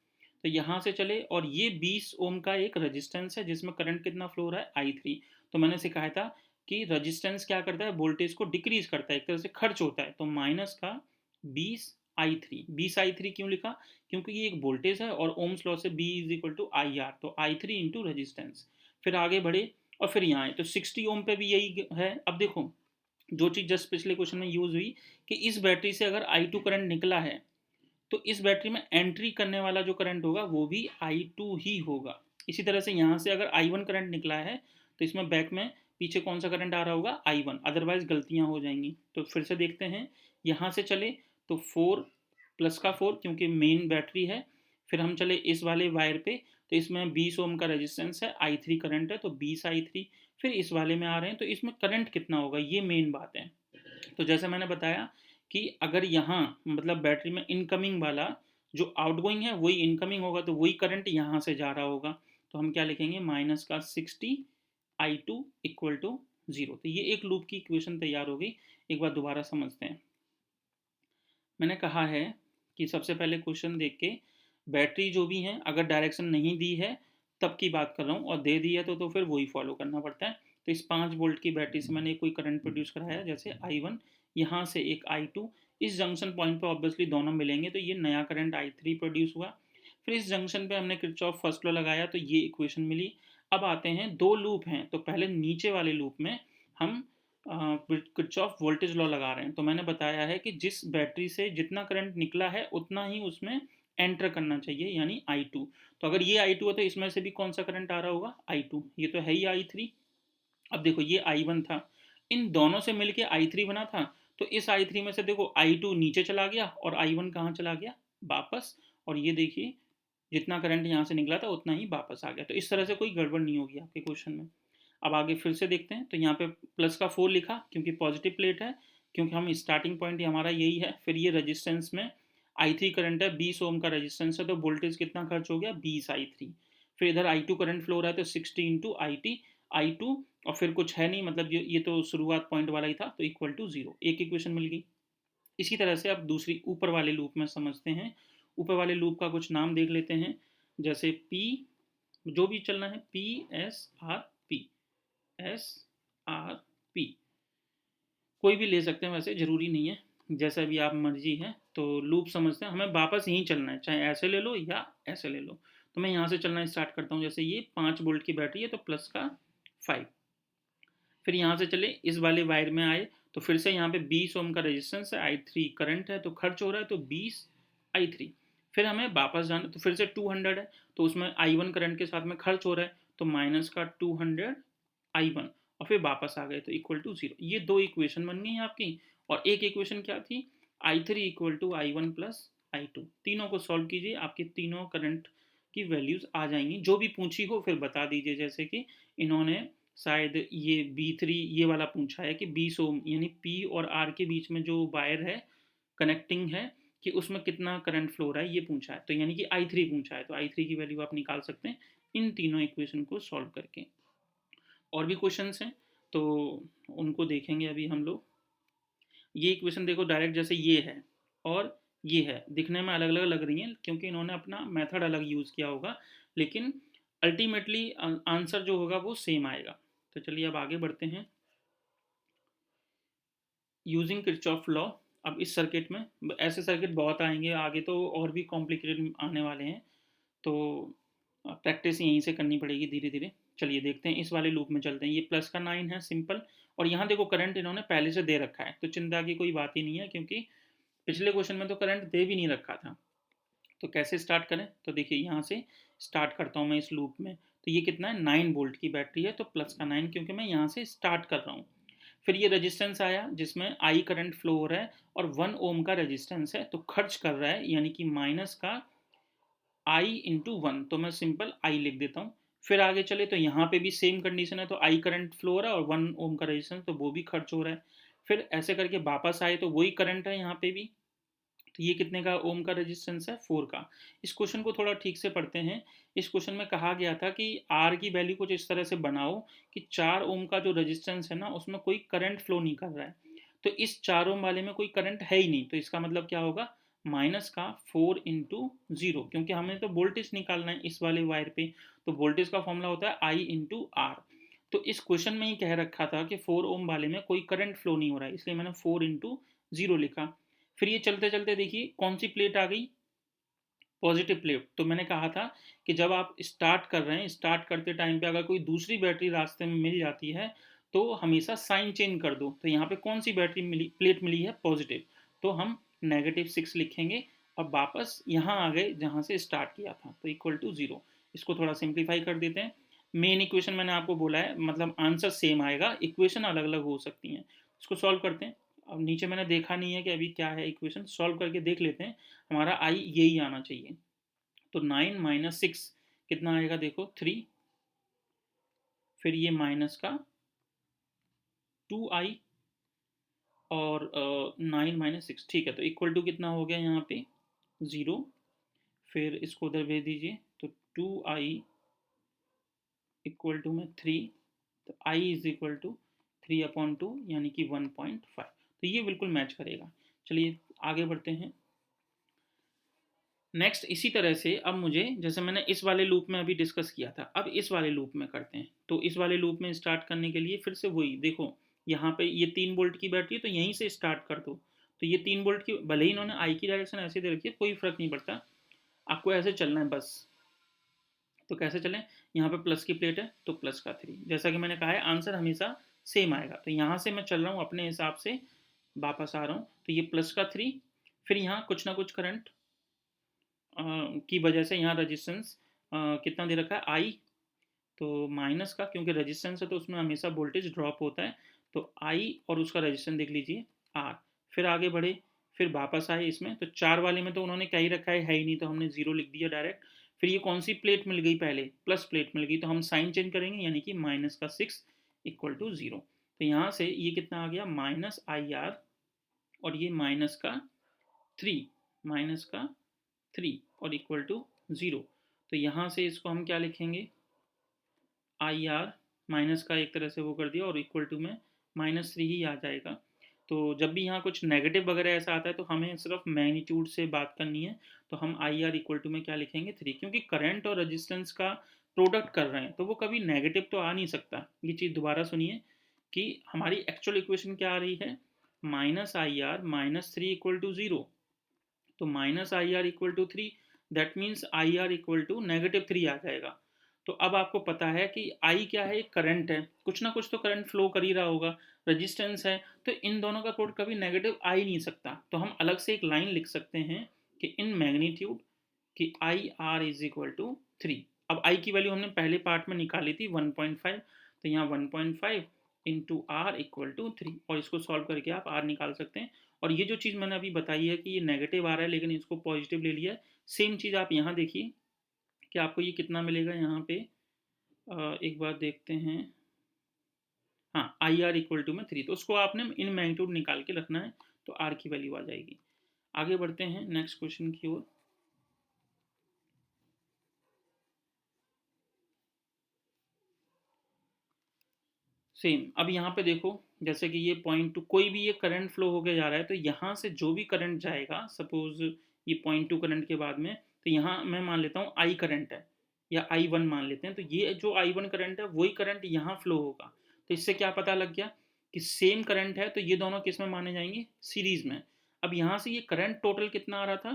तो यहाँ से चले और ये 20 ओम का एक रेजिस्टेंस है जिसमें करंट कितना फ्लो हो रहा है, I3। तो मैंने सिखाया था कि रेजिस्टेंस क्या करता है, वोल्टेज को डिक्रीज करता है, एक तरह से खर्च होता है, तो माइनस का 20 I3। 20 I3 क्यों लिखा, क्योंकि ये एक वोल्टेज है और ओम्स लॉ से B is equal to IR, तो I3 इंटू रेजिस्टेंस। फिर आगे बढ़े और फिर यहाँ आए तो 60 ओम पे भी यही है। अब देखो जो चीज़ जस्ट पिछले क्वेश्चन में यूज हुई कि इस बैटरी से अगर I2 करंट निकला है तो इस बैटरी में एंट्री करने वाला जो करंट होगा वो भी I2 ही होगा। इसी तरह से यहाँ से अगर I1 करंट निकला है तो इसमें बैक में पीछे कौन सा करंट आ रहा होगा, I1, अदरवाइज गलतियाँ हो जाएंगी। तो फिर से देखते हैं, यहाँ से चले तो 4 प्लस का 4 क्योंकि मेन बैटरी है, फिर हम चले इस वाले वायर पे तो इसमें 20 ओम का रेजिस्टेंस है, I3 करंट है तो 20 I3। फिर इस वाले में आ रहे हैं तो इसमें करंट कितना होगा, ये मेन बात है। तो जैसे मैंने बताया कि अगर यहाँ मतलब बैटरी में इनकमिंग वाला जो आउटगोइंग है वही इनकमिंग होगा तो वही करंट यहाँ से जा रहा होगा, तो हम क्या लिखेंगे, माइनस का 60 I2 इक्वल टू 0। तो ये एक लूप की इक्वेशन तैयार हो गई। एक बार दोबारा समझते हैं। मैंने कहा है कि सबसे पहले क्वेश्चन देख के बैटरी जो भी है, अगर डायरेक्शन नहीं दी है तब की बात कर रहा हूँ, और दे दी है तो फिर वही फॉलो करना पड़ता है। तो इस 5 वोल्ट की बैटरी से मैंने कोई करंट प्रोड्यूस कराया, जैसे I1, यहाँ से एक I2, इस जंक्शन पॉइंट पे ऑब्वियसली दोनों मिलेंगे तो ये नया करंट I3 प्रोड्यूस हुआ। फिर इस जंक्शन पे हमने किरचॉफ फर्स्ट लॉ लगाया तो ये इक्वेशन मिली। अब आते हैं, दो लूप हैं तो पहले नीचे वाले लूप में हम किरचॉफ वोल्टेज लॉ लगा रहे हैं। तो मैंने बताया है कि जिस बैटरी से जितना करंट निकला है उतना ही उसमें एंटर करना चाहिए, यानी I2। तो अगर ये I2 है तो इसमें से भी कौन सा करंट आ रहा होगा, I2। ये तो है ही I3। अब देखो ये I1 था, इन दोनों से मिलके I3 बना था। तो इस I3 में से देखो I2 नीचे चला गया और I1 कहाँ चला गया, वापस। और ये देखिए जितना करंट यहाँ से निकला था उतना ही वापस आ गया। तो इस तरह से कोई गड़बड़ नहीं होगी आपके क्वेश्चन में। अब आगे फिर से देखते हैं। तो यहाँ पे प्लस का 4 लिखा क्योंकि पॉजिटिव प्लेट है, क्योंकि हम स्टार्टिंग पॉइंट हमारा यही है। फिर ये रेजिस्टेंस में I3 करंट है, 20 ओम का रेजिस्टेंस है, तो वोल्टेज कितना खर्च हो गया, 20 I3। फिर इधर I2 करंट फ्लो हो रहा है तो 60 इंटू I2, और फिर कुछ है नहीं, मतलब ये तो शुरुआत पॉइंट वाला ही था, तो इक्वल टू 0। एक इक्वेशन मिल गई। इसी तरह से अब दूसरी ऊपर वाले लूप में समझते हैं। ऊपर वाले लूप का कुछ नाम देख लेते हैं, जैसे P, जो भी चलना है, P, S, R, P, कोई भी ले सकते हैं, वैसे ज़रूरी नहीं है, जैसा भी आप मर्जी है। तो लूप समझते हैं, हमें वापस यहीं चलना है, चाहे ऐसे ले लो या ऐसे ले लो। तो मैं यहाँ से चलना स्टार्ट करता हूँ। जैसे ये 5 वोल्ट की बैटरी है तो प्लस का 5। फिर यहाँ से चले इस वाले वायर में आए तो फिर से यहाँ पे 20 ओम का रेजिस्टेंस है, I3 करंट है तो खर्च हो रहा है, तो 20 I3। फिर हमें वापस जाना, तो फिर से 200 है तो उसमें I1 करंट के साथ में खर्च हो रहा है, तो माइनस का 200 I1, और फिर वापस आ गए तो इक्वल टू 0। ये दो इक्वेशन बन गई आपकी। और एक इक्वेशन क्या थी, I3 equal to I1 plus I2। तीनों को सॉल्व कीजिए, आपके तीनों करंट की वैल्यूज आ जाएंगी। जो भी पूछी हो फिर बता दीजिए। जैसे कि इन्होंने शायद ये B3 ये वाला पूछा है कि 20 ओम यानी P और R के बीच में जो वायर है, कनेक्टिंग है, कि उसमें कितना करंट फ्लो हो रहा है, ये पूछा है। तो यानी कि I3 पूछा है, तो I3 की वैल्यू आप निकाल सकते हैं इन तीनों इक्वेशन को सॉल्व करके। और भी क्वेश्चंस हैं तो उनको देखेंगे अभी हम लोग। ये इक्वेशन देखो डायरेक्ट जैसे ये है और ये है, दिखने में अलग अलग लग रही हैं क्योंकि इन्होंने अपना मेथड अलग यूज़ किया होगा, लेकिन अल्टीमेटली आंसर जो होगा वो सेम आएगा। तो चलिए अब आगे बढ़ते हैं। Using Kirchhoff law. अब इस सर्किट में ऐसे सर्किट बहुत आएंगे आगे, तो और भी कॉम्प्लिकेटेड आने वाले हैं, तो प्रैक्टिस यहीं से करनी पड़ेगी धीरे धीरे। चलिए देखते हैं, इस वाले लूप में चलते हैं। ये प्लस का 9 है, सिंपल। और यहाँ देखो करंट इन्होंने पहले से दे रखा है, तो चिंता की कोई बात ही नहीं है, क्योंकि पिछले क्वेश्चन में तो करंट दे भी नहीं रखा था। तो कैसे स्टार्ट करें, तो देखिए यहाँ से स्टार्ट करता हूँ मैं इस लूप में। तो ये कितना है, 9 वोल्ट की बैटरी है, तो प्लस का 9 क्योंकि मैं यहाँ से स्टार्ट कर रहा हूँ। फिर ये रेजिस्टेंस आया जिसमें आई करंट फ्लो हो रहा है, और 1 ओम का रेजिस्टेंस है तो खर्च कर रहा है, यानी कि माइनस का आई इंटू 1, तो मैं सिंपल आई लिख देता हूँ। फिर आगे चले तो यहाँ पे भी सेम कंडीशन है, तो आई करंट फ्लो हो रहा है और 1 ओम का रेजिस्टेंस, तो वो भी खर्च हो रहा है। फिर ऐसे करके वापस आए तो वही करंट है यहाँ पे भी, तो ये कितने का ओम का रेजिस्टेंस है, 4 का। इस क्वेश्चन को थोड़ा ठीक से पढ़ते हैं। इस क्वेश्चन में कहा गया था कि आर की वैल्यू कुछ इस तरह से बनाओ कि 4 ओम का जो रेजिस्टेंस है ना उसमें कोई करंट फ्लो नहीं कर रहा है। तो इस 4 ओम वाले में कोई करंट है ही नहीं, तो इसका मतलब क्या होगा, माइनस का 4 इंटू 0, क्योंकि हमें तो वोल्टेज निकालना है इस वाले वायर पे। तो वोल्टेज का फॉर्मूला होता है आई इंटू आर। तो इस क्वेश्चन में ही कह रखा था कि 4 ओम वाले में कोई करंट फ्लो नहीं हो रहा है, इसलिए मैंने 4 इंटू 0 लिखा। फिर ये चलते चलते देखिए कौन सी प्लेट आ गई, पॉजिटिव प्लेट। तो मैंने कहा था कि जब आप स्टार्ट कर रहे हैं, स्टार्ट करते टाइम पे अगर कोई दूसरी बैटरी रास्ते में मिल जाती है तो हमेशा साइन चेंज कर दो। तो यहाँ पे कौन सी बैटरी मिली, प्लेट मिली है पॉजिटिव, तो हम -6 लिखेंगे। अब वापस यहाँ आ गए जहाँ से स्टार्ट किया था, तो इक्वल टू 0। इसको थोड़ा सिंप्लीफाई कर देते हैं। मेन इक्वेशन मैंने आपको बोला है, मतलब आंसर सेम आएगा, इक्वेशन अलग अलग हो सकती हैं। इसको सॉल्व करते हैं। अब नीचे मैंने देखा नहीं है कि अभी क्या है, इक्वेशन सॉल्व करके देख लेते हैं। हमारा आई यही आना चाहिए। तो 9 माइनस 6 कितना आएगा, देखो 3। फिर ये माइनस का 2i, और 9 माइनस 6, ठीक है, तो इक्वल टू कितना हो गया यहाँ पे, 0। फिर इसको उधर भेज दीजिए, तो 2i इक्वल टू में 3, तो i इज इक्वल टू 3/2 यानी कि 1.5। तो ये बिल्कुल मैच करेगा। चलिए आगे बढ़ते हैं। नेक्स्ट इसी तरह से अब मुझे, जैसे मैंने इस वाले लूप में अभी डिस्कस किया था, अब इस वाले लूप में करते हैं। तो इस वाले लूप में स्टार्ट करने के लिए फिर से वही देखो, यहाँ पे ये 3 वोल्ट की बैटरी है तो यहीं से स्टार्ट कर दो। तो ये 3 वोल्ट की, भले ही इन्होंने आई की डायरेक्शन ऐसे दे रखी है, कोई फर्क नहीं पड़ता, आपको ऐसे चलना है बस। तो कैसे चलें, यहाँ पे प्लस की प्लेट है तो प्लस का 3, जैसा कि मैंने कहा है आंसर हमेशा सेम आएगा। तो यहाँ से मैं चल रहा हूँ अपने हिसाब से, वापस आ रहा हूँ, तो ये प्लस का 3, फिर यहाँ कुछ ना कुछ करंट की वजह से यहाँ रेजिस्टेंस कितना दे रखा है आई, तो माइनस का, क्योंकि रेजिस्टेंस है तो उसमें हमेशा वोल्टेज ड्रॉप होता है। तो आई और उसका रेजिस्टेंस देख लीजिए आर। फिर आगे बढ़े, फिर वापस आए इसमें, तो 4 वाले में तो उन्होंने क्या ही रखा है ही नहीं, तो हमने 0 लिख दिया डायरेक्ट। फिर ये कौन सी प्लेट मिल गई, पहले प्लस प्लेट मिल गई, तो हम साइन चेंज करेंगे, यानी कि -6 = 0। तो यहाँ से ये कितना आ गया, -IR, और ये -3, -3 और =0। तो यहाँ से इसको हम क्या लिखेंगे, आई आर, माइनस का एक तरह से वो कर दिया, और इक्वल टू में -3 ही आ जाएगा। तो जब भी यहाँ कुछ नेगेटिव वगैरह ऐसा आता है तो हमें सिर्फ मैग्नीट्यूड से बात करनी है। तो हम आई आर इक्वल टू में क्या लिखेंगे, 3, क्योंकि करंट और रेजिस्टेंस का प्रोडक्ट कर रहे हैं तो वो कभी नेगेटिव तो आ नहीं सकता। ये चीज़ दोबारा सुनिए कि हमारी एक्चुअल इक्वेशन क्या आ रही है, -IR -3 = 0। तो -IR = 3, दैट मीन्स IR = -3 आ जाएगा। तो अब आपको पता है कि I क्या है, करंट है, कुछ ना कुछ तो करंट फ्लो कर ही रहा होगा, रेजिस्टेंस है, तो इन दोनों का प्रोडक्ट कभी नेगेटिव आ ही नहीं सकता। तो हम अलग से एक लाइन लिख सकते हैं कि इन मैग्नीट्यूड कि IR = 3। अब I की वैल्यू हमने पहले पार्ट में निकाली थी 1.5, तो यहाँ 1.5 इंटू R = 3, और इसको सॉल्व करके आप R निकाल सकते हैं। और ये जो चीज़ मैंने अभी बताई है कि ये नेगेटिव आ रहा है लेकिन इसको पॉजिटिव ले लिया है, सेम चीज़ आप यहाँ देखिए कि आपको ये कितना मिलेगा यहाँ पे। एक बार देखते हैं, हाँ IR = 3, तो उसको आपने इन मैग्नीट्यूड निकाल के रखना है, तो R की वैल्यू आ जाएगी। आगे बढ़ते हैं नेक्स्ट क्वेश्चन की ओर। सेम, अब यहाँ पे देखो, जैसे कि ये पॉइंट टू, कोई भी ये करंट फ्लो होके जा रहा है, तो यहाँ से जो भी करंट जाएगा, सपोज ये पॉइंट 2 करंट के बाद में, तो यहाँ मैं मान लेता हूँ आई करंट है, या I1 मान लेते हैं, तो ये जो I1 करंट है वही करंट यहाँ फ्लो होगा। तो इससे क्या पता लग गया कि सेम करंट है, तो ये दोनों किस में माने जाएंगे, सीरीज में। अब यहाँ से ये करंट टोटल कितना आ रहा था,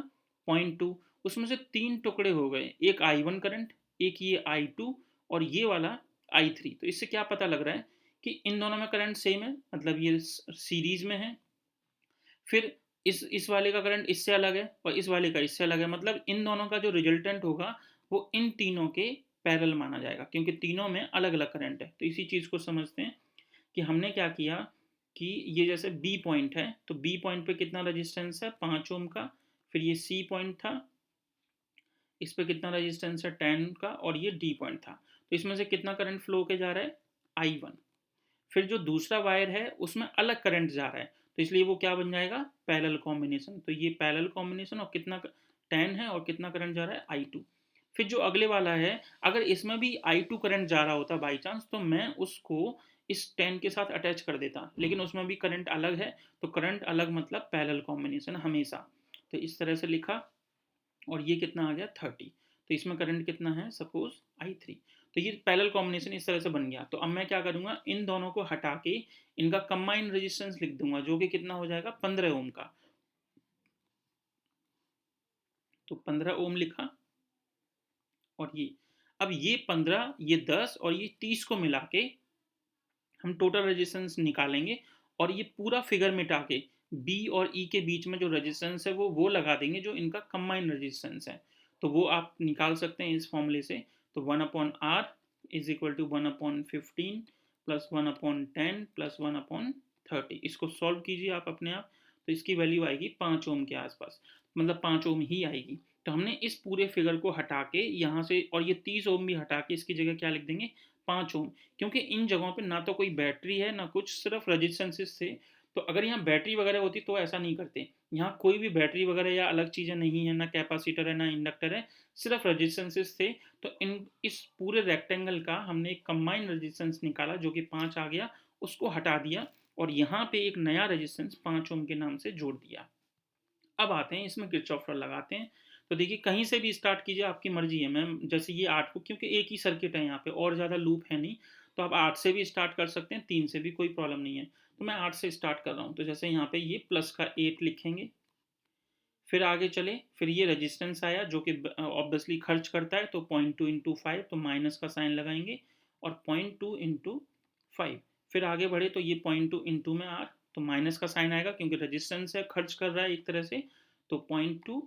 पॉइंट 2, उसमें से 3 टुकड़े हो गए, एक I1 करंट, एक ये I2, और ये वाला I3। तो इससे क्या पता लग रहा है कि इन दोनों में करंट सेम है, मतलब ये सीरीज में है। फिर इस वाले का करंट इससे अलग है और इस वाले का इससे अलग है, मतलब इन दोनों का जो रिजल्टेंट होगा वो इन तीनों के पैरेलल माना जाएगा, क्योंकि तीनों में अलग अलग करंट है। तो इसी चीज़ को समझते हैं कि हमने क्या किया कि ये जैसे बी पॉइंट है, तो बी पॉइंट पे कितना रेजिस्टेंस है, 5 ओम का। फिर ये सी पॉइंट था, इस पे कितना रेजिस्टेंस है, 10 का। और ये डी पॉइंट था, तो इसमें से कितना करंट फ्लो के जा रहा है, I1। फिर जो दूसरा वायर है उसमें अलग करंट जा रहा है, तो इसलिए वो क्या बन जाएगा, पैरेलल कॉम्बिनेशन। तो ये पैरेलल कॉम्बिनेशन, और कितना 10 है और कितना करंट जा रहा है, I2। फिर जो अगले वाला है, अगर इसमें भी I2 करंट जा रहा होता बाई चांस, तो मैं उसको इस 10 के साथ अटैच कर देता, लेकिन उसमें भी करंट अलग है, तो करंट अलग मतलब पैरेलल कॉम्बिनेशन हमेशा। तो इस तरह से लिखा, और ये कितना आ गया 30। तो इसमें करंट कितना है, सपोज I3। तो ये पैरेलल कॉम्बिनेशन इस तरह से बन गया। तो अब मैं क्या करूंगा, इन दोनों को हटा के इनका कंबाइंड रेजिस्टेंस लिख दूंगा, जो कि कितना हो जाएगा, 15 ओम का। तो 15 ओम लिखा, और ये, अब ये 15, ये 10 और ये 30 को मिला के हम टोटल रेजिस्टेंस निकालेंगे, और ये पूरा फिगर मिटा के बी और ई के बीच में जो रेजिस्टेंस है वो लगा देंगे, जो इनका कंबाइंड रेजिस्टेंस है। तो वो आप निकाल सकते हैं इस फॉर्मूले से। तो 1/R = 1/15 + 1/10 + 1/30। इसको सॉल्व कीजिए आप अपने आप, तो इसकी वैल्यू आएगी 5 ओम के आसपास, मतलब 5 ओम ही आएगी। तो हमने इस पूरे फिगर को हटा के यहाँ से, और ये 30 ओम भी हटा के, इसकी जगह क्या लिख देंगे, 5 ओम। क्योंकि इन जगहों पे ना तो कोई बैटरी है ना कुछ, सिर्फ रेजिस्टेंसेस थे। तो अगर यहाँ बैटरी वगैरह होती तो ऐसा नहीं करते। यहाँ कोई भी बैटरी वगैरह या अलग चीज़ें नहीं है, ना कैपेसिटर है ना इंडक्टर है, सिर्फ रेजिस्टेंसेस थे। तो इस पूरे रेक्टेंगल का हमने एक कंबाइंड रेजिस्टेंस निकाला, जो कि 5 आ गया, उसको हटा दिया और यहाँ पे एक नया रेजिस्टेंस 5 ओम के नाम से जोड़ दिया। अब आते हैं इसमें किरचॉफ लॉ लगाते हैं। तो देखिए कहीं से भी स्टार्ट कीजिए, आपकी मर्जी है मैम। जैसे ये 8 को, क्योंकि एक ही सर्किट है यहाँ पे और ज़्यादा लूप है नहीं, तो आप 8 से भी स्टार्ट कर सकते हैं, 3 से भी, कोई प्रॉब्लम नहीं है। तो मैं 8 से स्टार्ट कर रहा हूँ। तो जैसे यहाँ पे ये प्लस का 8 लिखेंगे, फिर आगे चले, फिर ये रेजिस्टेंस आया जो कि ऑब्वियसली खर्च करता है, तो 0.2 इंटू 5, तो माइनस का साइन लगाएंगे, और 0.2 इंटू 5। फिर आगे बढ़े तो ये 0.2 इंटू में आर, तो माइनस का साइन आएगा क्योंकि रेजिस्टेंस है, खर्च कर रहा है एक तरह से, तो 0.2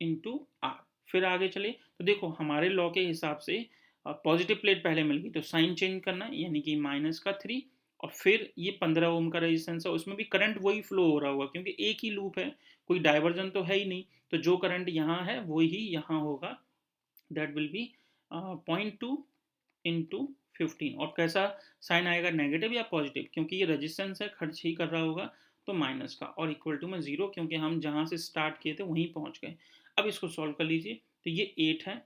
इंटू आर। फिर आगे चले तो देखो हमारे लॉ के हिसाब से पॉजिटिव प्लेट पहले मिल गई, तो साइन चेंज करना है, यानी कि माइनस का 3, और फिर ये 15 ओम का रेजिस्टेंस है, उसमें भी करंट वही फ्लो हो रहा होगा क्योंकि एक ही लूप है, कोई डाइवर्जन तो है ही नहीं। तो जो करंट यहाँ है वही यहाँ होगा, दैट विल बी 0.2 इंटू 15। और कैसा साइन आएगा, नेगेटिव या पॉजिटिव, क्योंकि ये रेजिस्टेंस है, खर्च ही कर रहा होगा, तो माइनस का, और इक्वल टू में 0 क्योंकि हम जहाँ से स्टार्ट किए थे वहीं पहुँच गए। अब इसको सॉल्व कर लीजिए, तो ये 8 है,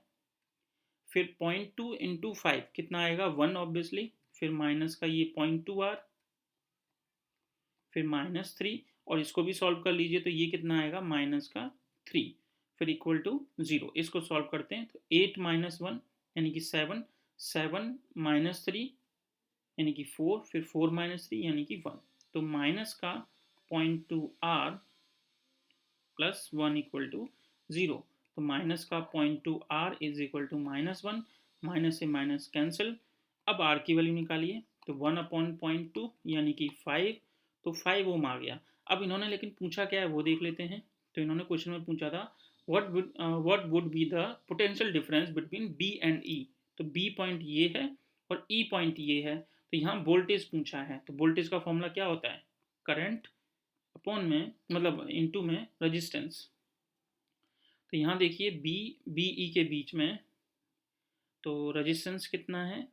फिर 0.2 इंटू 5 कितना आएगा, 1 ऑब्वियसली, फिर माइनस का ये 0.2 आर, फिर -3, और इसको भी सॉल्व कर लीजिए, तो ये कितना आएगा, माइनस का 3, फिर इक्वल टू 0। इसको सॉल्व करते हैं तो 8 - 1 यानी कि 7, 7 - 3 यानी कि 4, फिर 4 - 3 यानी कि 1। तो माइनस का 0.2 आर प्लस 1 इक्वल टू 0। तो माइनस का 0.2 R is equal to -1, minus से माइनस कैंसिल। अब आर की वैल्यू निकालिए, तो 1/0.2 यानी कि 5, तो 5 ओम आ गया। अब इन्होंने लेकिन पूछा क्या है वो देख लेते हैं। तो इन्होंने क्वेश्चन में पूछा था what would be the potential difference between B and E. तो बी पॉइंट ये है और ई पॉइंट ये है, तो यहाँ वोल्टेज पूछा है। तो वोल्टेज का फॉर्मूला क्या होता है, करंट अपॉन में, मतलब इनटू में रेजिस्टेंस। तो यहाँ देखिए बी बी ई के बीच में, तो रेजिस्टेंस कितना है,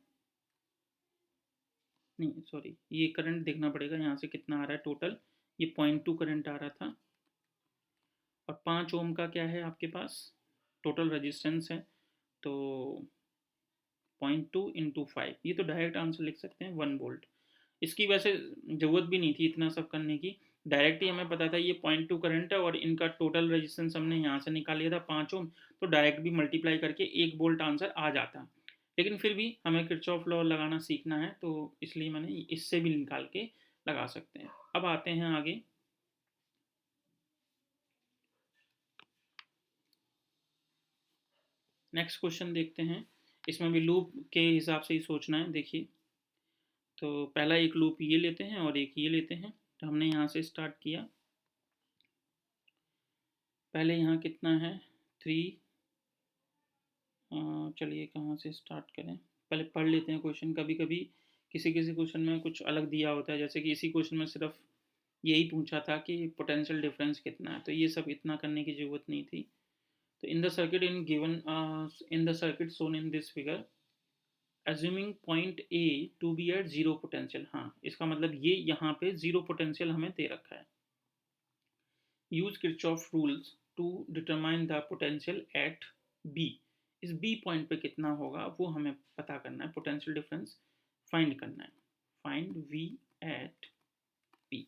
नहीं सॉरी, ये करंट देखना पड़ेगा यहाँ से कितना आ रहा है टोटल। ये 0.2 करंट आ रहा था, और 5 ओम का क्या है आपके पास, टोटल रेजिस्टेंस है, तो 0.2 इंटू 5, ये तो डायरेक्ट आंसर लिख सकते हैं 1 वोल्ट। इसकी वैसे ज़रूरत भी नहीं थी इतना सब करने की, डायरेक्ट ही हमें पता था ये 0.2 करंट है, और इनका टोटल रेजिस्टेंस हमने यहाँ से निकाल लिया था 5 ओम, तो डायरेक्ट भी मल्टीप्लाई करके 1 वोल्ट आंसर आ जाता। लेकिन फिर भी हमें किरचॉफ लॉ लगाना सीखना है, तो इसलिए मैंने इससे भी निकाल के लगा सकते हैं। अब आते हैं आगे, नेक्स्ट क्वेश्चन देखते हैं। इसमें भी लूप के हिसाब से ही सोचना है। देखिए, तो पहला एक लूप ये लेते हैं और एक ये लेते हैं। तो हमने यहाँ से स्टार्ट किया, पहले यहाँ कितना है 3, चलिए कहाँ से स्टार्ट करें, पहले पढ़ लेते हैं क्वेश्चन। कभी कभी किसी किसी क्वेश्चन में कुछ अलग दिया होता है, जैसे कि इसी क्वेश्चन में सिर्फ यही पूछा था कि पोटेंशियल डिफरेंस कितना है, तो ये सब इतना करने की ज़रूरत नहीं थी। तो in the circuit in the circuit shown in this figure, assuming point A to B at zero potential. हाँ, इसका मतलब ये यहाँ पे जीरो पोटेंशियल हमें दे रखा है। Use Kirchhoff rules to determine the potential at B. इस बी पॉइंट पे कितना होगा वो हमें पता करना है, पोटेंशियल डिफरेंस फाइंड करना है। Find V at B.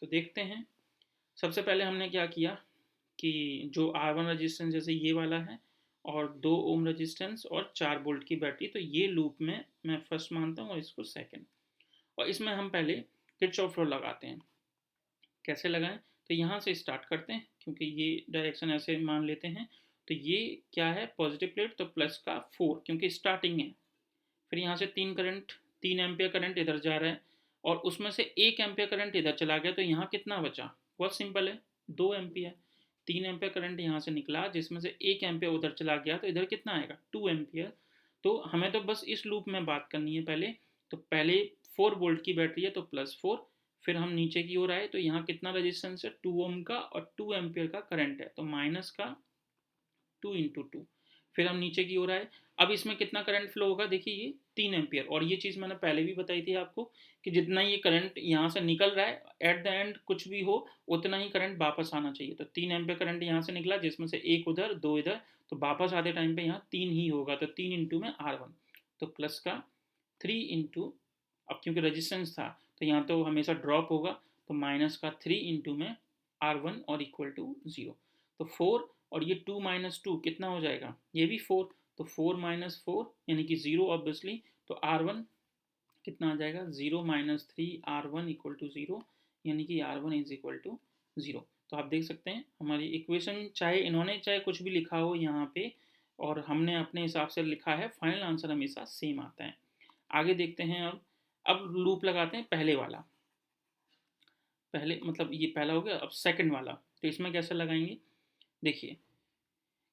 तो देखते हैं, सबसे पहले हमने क्या किया कि जो R1 रेजिस्टेंस जैसे ये वाला है, और 2 ओम रेजिस्टेंस और 4 वोल्ट की बैटरी, तो ये लूप में मैं फर्स्ट मानता हूँ और इसको सेकंड। और इसमें हम पहले किरचॉफ लॉ लगाते हैं। कैसे लगाएं, तो यहाँ से स्टार्ट करते हैं क्योंकि ये डायरेक्शन ऐसे मान लेते हैं। तो ये क्या है, पॉजिटिव प्लेट, तो प्लस का 4 क्योंकि स्टार्टिंग है। फिर यहाँ से 3 एम्पियर करंट इधर जा रहा है, और उसमें से 1 एम्पियर करंट इधर चला गया, तो यहाँ कितना बचा, बहुत सिंपल है, 2 एम्पियर। 3 एम्पियर करंट यहाँ से निकला, जिसमें से 1 एम्पियर उधर चला गया, तो इधर कितना आएगा, 2 एम्पियर। तो हमें तो बस इस लूप में बात करनी है पहले। तो पहले 4 वोल्ट की बैटरी है, तो +4। फिर हम नीचे की ओर आए, तो यहाँ कितना रजिस्टेंस है, 2 ओम का, और 2 एम्पियर का करंट है, तो माइनस का 2 इंटू 2। फिर हम नीचे की ओर आए, अब इसमें कितना करंट फ्लो होगा, देखिए ये 3 एम्पियर। और ये चीज़ मैंने पहले भी बताई थी आपको कि जितना ये करंट यहाँ से निकल रहा है, एट द एंड कुछ भी हो उतना ही करंट वापस आना चाहिए। तो 3 एम्पियर करंट यहाँ से निकला, जिसमें से 1 उधर 2 इधर, तो वापस आते टाइम पे यहाँ 3 ही होगा, तो 3 इंटू में R1, तो प्लस का 3 इंटू, अब क्योंकि रेजिस्टेंस था तो यहाँ तो हमेशा ड्रॉप होगा, तो माइनस का 3 इंटू में R1 और इक्वल टू 0। तो 4 और ये 2 माइनस 2 कितना हो जाएगा, ये भी 4, तो 4 माइनस 4 यानी कि 0 ऑब्वियसली। तो R1 कितना आ जाएगा, 0 माइनस 3 R1 इक्वल टू 0, यानी कि R1 इज इक्वल टू 0। तो आप देख सकते हैं हमारी इक्वेशन, चाहे इन्होंने चाहे कुछ भी लिखा हो यहाँ पे और हमने अपने हिसाब से लिखा है, फाइनल आंसर हमेशा सेम आता है। आगे देखते हैं। अब लूप लगाते हैं पहले वाला, पहले मतलब ये पहला हो गया, अब सेकंड वाला। तो इसमें कैसे लगाएंगे, देखिए,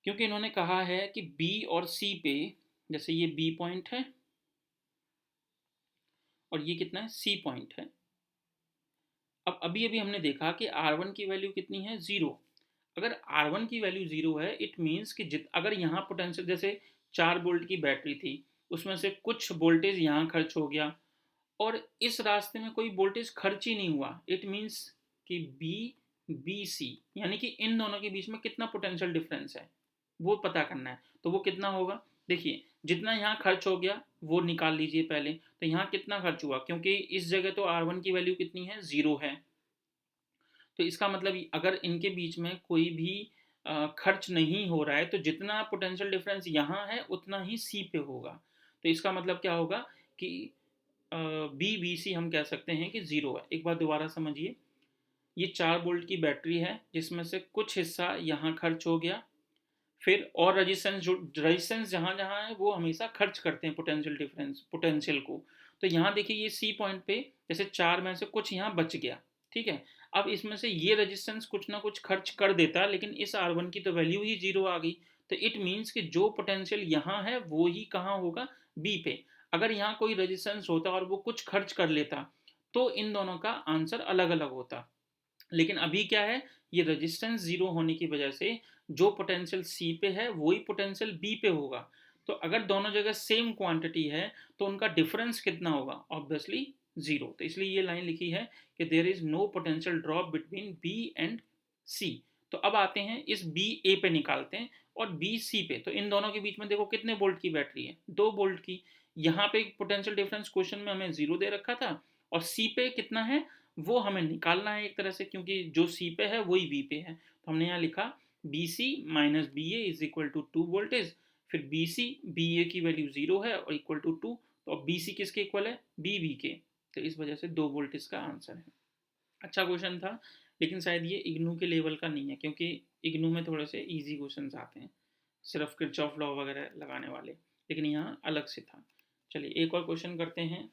क्योंकि इन्होंने कहा है कि बी और सी पे, जैसे ये बी पॉइंट है और ये कितना है, सी पॉइंट है। अब अभी अभी हमने देखा कि R1 की वैल्यू कितनी है, 0। अगर R1 की वैल्यू 0 है, इट मीन्स कि अगर यहाँ पोटेंशियल, जैसे 4 वोल्ट की बैटरी थी, उसमें से कुछ वोल्टेज यहाँ खर्च हो गया और इस रास्ते में कोई वोल्टेज खर्च ही नहीं हुआ, इट मीन्स कि बी बी सी, यानी कि इन दोनों के बीच में कितना पोटेंशियल डिफरेंस है वो पता करना है। तो वो कितना होगा, देखिए, जितना यहाँ खर्च हो गया वो निकाल लीजिए पहले। तो यहाँ कितना खर्च हुआ, क्योंकि इस जगह तो R1 की वैल्यू कितनी है, 0 है। तो इसका मतलब अगर इनके बीच में कोई भी खर्च नहीं हो रहा है, तो जितना पोटेंशियल डिफरेंस यहाँ है उतना ही सी पे होगा। तो इसका मतलब क्या होगा कि बी बी सी हम कह सकते हैं कि 0 है। एक बार दोबारा समझिए, ये 4 वोल्ट की बैटरी है जिसमें से कुछ हिस्सा यहाँ खर्च हो गया, फिर और रजिस्टेंस, जो रजिस्टेंस जहाँ जहाँ है वो हमेशा खर्च करते हैं पोटेंशियल डिफरेंस, पोटेंशियल को। तो यहाँ देखिए, ये सी पॉइंट पे जैसे 4 में से कुछ यहाँ बच गया, ठीक है। अब इसमें से ये रजिस्टेंस कुछ ना कुछ खर्च कर देता, लेकिन इस R1 की तो वैल्यू ही 0 आ गई। तो इट मीन्स कि जो पोटेंशियल यहाँ है वो ही कहाँ होगा, बी पे। अगर यहाँ कोई रजिस्टेंस होता और वो कुछ खर्च कर लेता तो इन दोनों का आंसर अलग अलग होता। लेकिन अभी क्या है, ये रेजिस्टेंस 0 होने की वजह से जो पोटेंशियल सी पे है वही पोटेंशियल बी पे होगा। तो अगर दोनों जगह सेम क्वांटिटी है तो उनका डिफरेंस कितना होगा, ऑब्वियसली 0। तो इसलिए ये लाइन लिखी है कि there is no potential drop between B and C. तो अब आते हैं इस बी ए पे निकालते हैं और बी सी पे। तो इन दोनों के बीच में देखो कितने वोल्ट की बैटरी है, 2 वोल्ट की। यहाँ पे पोटेंशियल डिफरेंस क्वेश्चन में हमें 0 दे रखा था और सी पे कितना है वो हमें निकालना है एक तरह से, क्योंकि जो सी पे है वही बी पे है। तो हमने यहाँ लिखा B C minus B A is equal to 2 voltage, फिर बी सी, बी ए की वैल्यू 0 है और इक्वल टू 2। तो अब बी सी किसके इक्वल है, बी बी के। तो इस वजह से 2 वोल्ट इसका आंसर है। अच्छा क्वेश्चन था, लेकिन शायद ये इग्नू के लेवल का नहीं है, क्योंकि इग्नू में थोड़े से ईजी क्वेश्चन आते हैं, सिर्फ किरचॉफ लॉ वगैरह लगाने वाले, लेकिन यहाँ अलग से था। चलिए एक और क्वेश्चन करते हैं।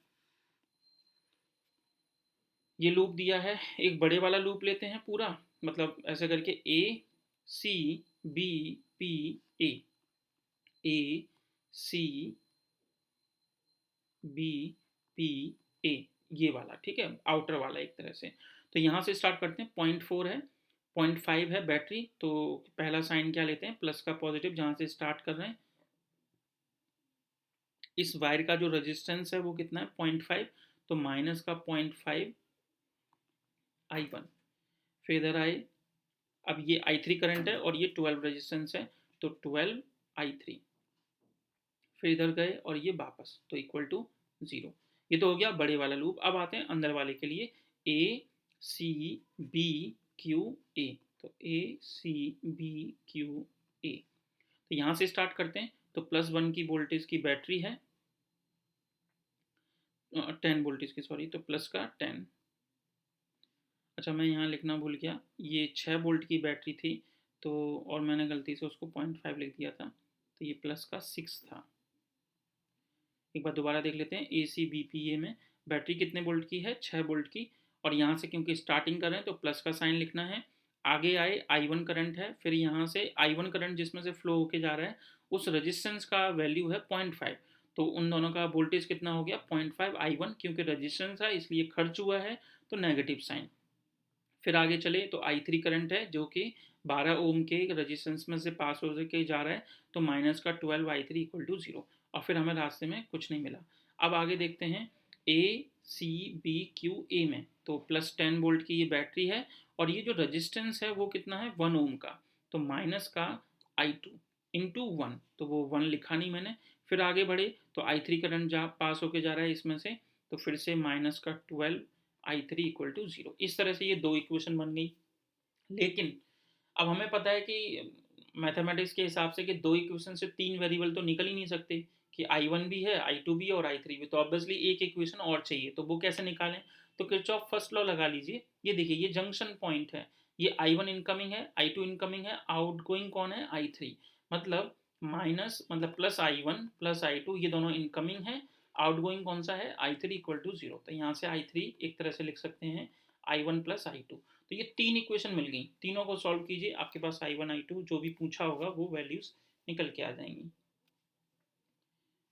ये लूप दिया है, एक बड़े वाला लूप लेते हैं पूरा, मतलब ऐसे करके A C B P A, A C B P A, ये वाला, ठीक है, आउटर वाला एक तरह से। तो यहाँ से स्टार्ट करते हैं, 0.4 है, 0.5 है बैटरी। तो पहला साइन क्या लेते हैं, प्लस का पॉजिटिव, जहाँ से स्टार्ट कर रहे हैं। इस वायर का जो रेजिस्टेंस है वो कितना है, 0.5, तो माइनस का 0.5 I1। फिर इधर आए, अब ये I3 करंट है और ये 12 रेजिस्टेंस है, तो 12 I3। फिर इधर गए और ये वापस, तो इक्वल टू 0। ये तो हो गया बड़े वाला लूप। अब आते हैं अंदर वाले के लिए, ए सी बी क्यू ए। तो ए सी बी क्यू ए, तो यहाँ से स्टार्ट करते हैं। तो +1 की वोल्टेज की बैटरी है, 10 वोल्टेज की, सॉरी, तो प्लस का 10। अच्छा मैं यहाँ लिखना भूल गया, ये 6 वोल्ट की बैटरी थी, तो और मैंने गलती से उसको 0.5 लिख दिया था, तो ये प्लस का 6 था। एक बार दोबारा देख लेते हैं, ए सी बी पी ए में बैटरी कितने वोल्ट की है, 6 वोल्ट की। और यहाँ से क्योंकि स्टार्टिंग कर रहे हैं तो प्लस का साइन लिखना है। आगे आए, I1 करंट है, फिर यहाँ से I1 करंट जिसमें से फ्लो होके जा रहा है उस रेजिस्टेंस का वैल्यू है 0.5। तो उन दोनों का वोल्टेज कितना हो गया, 0.5 I1, क्योंकि रेजिस्टेंस है इसलिए खर्च हुआ है, तो नेगेटिव साइन। फिर आगे चले तो I3 करंट है जो कि 12 ओम के रेजिस्टेंस में से पास हो के जा रहा है, तो माइनस का 12 I3 इक्वल टू 0। और फिर हमें रास्ते में कुछ नहीं मिला। अब आगे देखते हैं ए सी बी क्यू ए में, तो +10 वोल्ट की ये बैटरी है और ये जो रेजिस्टेंस है वो कितना है, 1 ओम का, तो माइनस का I2 इंटू 1, तो वो 1 लिखा नहीं मैंने। फिर आगे बढ़े तो I3 करंट जा पास होके जा रहा है इसमें से, तो फिर से माइनस का 12 I3 इक्वल टू 0। इस तरह से ये दो इक्वेशन बन गई। लेकिन अब हमें पता है कि मैथमेटिक्स के हिसाब से कि दो इक्वेशन से तीन वेरिएबल तो निकल ही नहीं सकते, कि I1 भी है, I2 भी है और I3 भी, तो ऑब्वियसली एक इक्वेशन और चाहिए। तो वो कैसे निकालें? तो किरचॉफ फर्स्ट लॉ लगा लीजिए। ये देखिए, ये जंक्शन पॉइंट है, ये I1 इनकमिंग है, I2 इनकमिंग है, आउटगोइंग कौन है? I3। मतलब माइनस, मतलब प्लस I1 प्लस I2 ये दोनों इनकमिंग है, आउटगोइंग कौन सा है? I3 equal to 0। तो यहाँ से I3 एक तरह से लिख सकते हैं I1 प्लस I2। तो ये तीन इक्वेशन मिल गई, तीनों को सॉल्व कीजिए, आपके पास I1 I2 जो भी पूछा होगा वो वैल्यूज निकल के आ जाएंगी।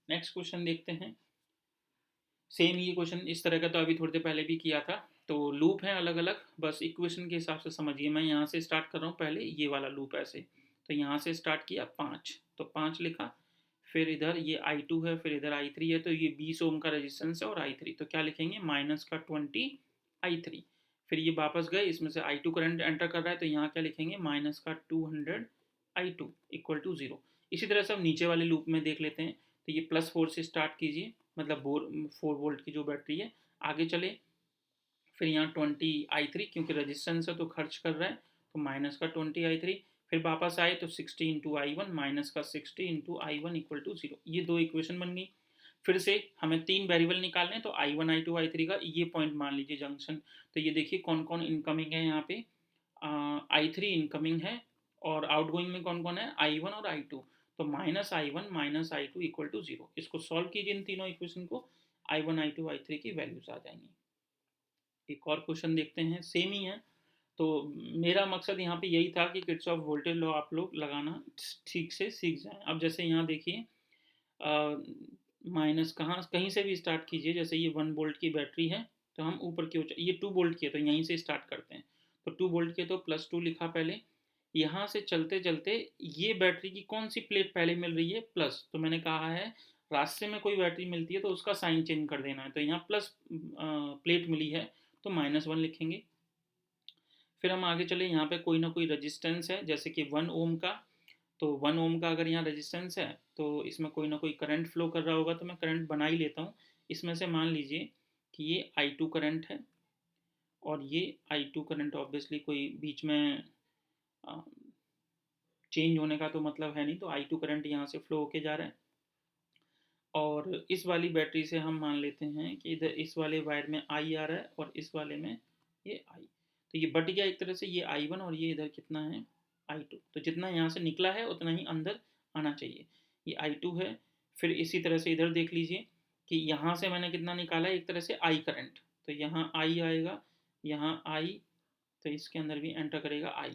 नेक्स्ट क्वेश्चन देखते हैं। सेम ये क्वेश्चन इस तरह का तो अभी थोड़ी देर पहले भी किया था। तो लूप है अलग अलग, बस इक्वेशन के हिसाब से समझिए। मैं यहाँ से स्टार्ट कर रहा हूँ, पहले ये वाला लूप ऐसे, तो यहाँ से स्टार्ट किया 5, तो 5 लिखा, फिर इधर ये I2 है, फिर इधर I3 है, तो ये 20 ओम का रेजिस्टेंस है और I3, तो क्या लिखेंगे? माइनस का 20 I3। फिर ये वापस गए, इसमें से I2 करंट एंटर कर रहा है, तो यहाँ क्या लिखेंगे? माइनस का 200 I2 इक्वल टू 0। इसी तरह से हम नीचे वाले लूप में देख लेते हैं। तो ये +4 से स्टार्ट कीजिए, मतलब 4 वोल्ट की जो बैटरी है, आगे चले, फिर यहाँ 20 I3, क्योंकि रेजिस्टेंस है तो खर्च कर रहा है, तो माइनस का 20 I3। फिर वापस आए तो 60 इंटू I1, माइनस का 60 इंटू I1 इक्वल टू 0। ये दो इक्वेशन बन गई। फिर से हमें तीन वेरिएबल निकालने हैं, तो I1 I2 I3 का ये पॉइंट मान लीजिए जंक्शन। तो ये देखिए कौन कौन इनकमिंग है यहाँ पे, I3 इनकमिंग है, और आउटगोइंग में कौन कौन है? I1 और I2। तो minus I1 minus I2 equal to 0। इसको सॉल्व कीजिए इन तीनों इक्वेशन को, I1 I2 I3 की वैल्यूज आ जाएंगी। एक और क्वेश्चन देखते हैं, सेम ही है। तो मेरा मकसद यहाँ पे यही था कि किरचॉफ वोल्टेज लॉ आप लोग लगाना ठीक से सीख जाएं। अब जैसे यहाँ देखिए, माइनस कहाँ कहीं से भी स्टार्ट कीजिए, जैसे ये 1 वोल्ट की बैटरी है, तो हम ऊपर की ओर, ये 2 वोल्ट की है तो यहीं से स्टार्ट करते हैं। तो 2 वोल्ट की, तो +2 लिखा पहले। यहाँ से चलते चलते ये बैटरी की कौन सी प्लेट पहले मिल रही है? प्लस। तो मैंने कहा है रास्ते में कोई बैटरी मिलती है तो उसका साइन चेंज कर देना है, तो यहाँ प्लस प्लेट मिली है, तो -1 लिखेंगे। फिर हम आगे चले, यहाँ पे कोई ना कोई रजिस्टेंस है, जैसे कि 1 ओम का, तो 1 ओम का अगर यहाँ रेजिस्टेंस है तो इसमें कोई ना कोई करंट फ्लो कर रहा होगा, तो मैं करंट बना ही लेता हूँ। इसमें से मान लीजिए कि ये I2 करंट है, और ये I2 करंट ऑब्वियसली कोई बीच में चेंज होने का तो मतलब है नहीं, तो I2 करंट यहाँ से फ्लो होके जा रहा है। और इस वाली बैटरी से हम मान लेते हैं कि इधर इस वाले वायर में I आ रहा है और इस वाले में ये I, तो ये बट गया एक तरह से, ये I1 और ये इधर कितना है? I2। तो जितना यहाँ से निकला है उतना ही अंदर आना चाहिए, ये I2 है। फिर इसी तरह से इधर देख लीजिए कि यहाँ से मैंने कितना निकाला है? एक तरह से I करंट, तो यहाँ I आएगा, यहाँ I, तो इसके अंदर भी एंटर करेगा I।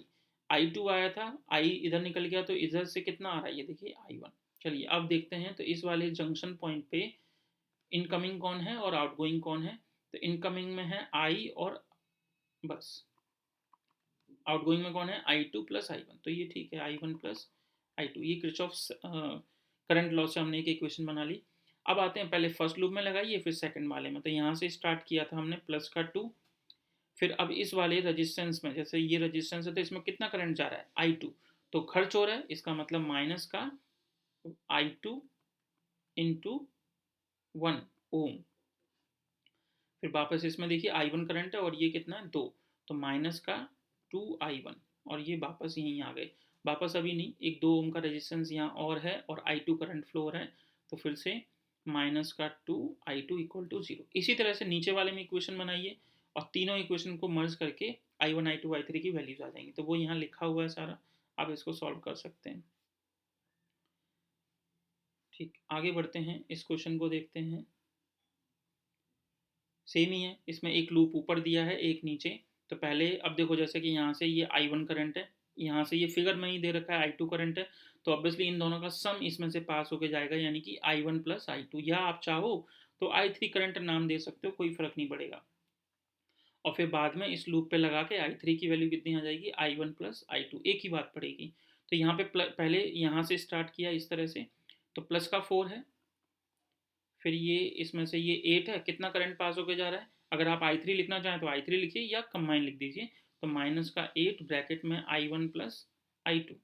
I2 आया था, I इधर निकल गया, तो इधर से कितना आ रहा है? ये देखिए I1। चलिए अब देखते हैं, तो इस वाले जंक्शन पॉइंट पे इनकमिंग कौन है और आउटगोइंग कौन है? तो इनकमिंग में है I और बस, आउटगोइंग में कौन है? I2 प्लस I1, तो ये ठीक है, I1 प्लस I2। ये किरचॉफ करंट लॉ से हमने एक इक्वेशन बना ली। अब आते हैं, पहले फर्स्ट लूप में लगाइए, फिर सेकंड वाले में। तो यहाँ से स्टार्ट किया था हमने प्लस का 2, फिर अब इस वाले रजिस्टेंस में, जैसे ये रजिस्टेंस है तो इसमें कितना करंट जा रहा है? I2, तो खर्च हो रहा है, इसका मतलब माइनस का I2 इंटू 1 ओम। फिर वापस इसमें देखिए I1 करंट है और ये कितना है? 2, तो माइनस का 2I1, और ये वापस यहीं आ गए। वापस अभी नहीं, एक 2 ओम का रेजिस्टेंस यहाँ और है, और I2 करंट फ्लो हो रहा है, तो फिर से माइनस का 2I2 इक्वल टू 0। इसी तरह से नीचे वाले में इक्वेशन बनाइए, और तीनों इक्वेशन को मर्ज करके I1 I2 I3 की वैल्यूज आ जाएंगी। तो वो यहाँ लिखा हुआ है सारा, आप इसको सॉल्व कर सकते हैं। ठीक, आगे बढ़ते हैं, इस क्वेश्चन को देखते हैं। सेम ही है, इसमें एक लूप ऊपर दिया है, एक नीचे। तो पहले अब देखो, जैसे कि यहाँ से ये I1 करंट है, यहाँ से ये फिगर में ही दे रखा है I2 करंट है, तो ऑब्वियसली इन दोनों का सम इसमें से पास होके जाएगा, यानी कि I1 प्लस I2, या आप चाहो तो I3 करंट नाम दे सकते हो, कोई फर्क नहीं पड़ेगा। और फिर बाद में इस लूप पे लगा के I3 की वैल्यू कितनी आ जाएगी? I1 प्लस I2, एक ही बात पड़ेगी। तो यहाँ पे पहले यहाँ से स्टार्ट किया इस तरह से, तो प्लस का 4 है, फिर ये इसमें से ये 8 है, कितना करंट पास होकर जा रहा है? अगर आप I3 लिखना चाहें तो I3 लिखिए, या कंबाइन लिख दीजिए। तो माइनस का 8 ब्रैकेट में I1 प्लस I2।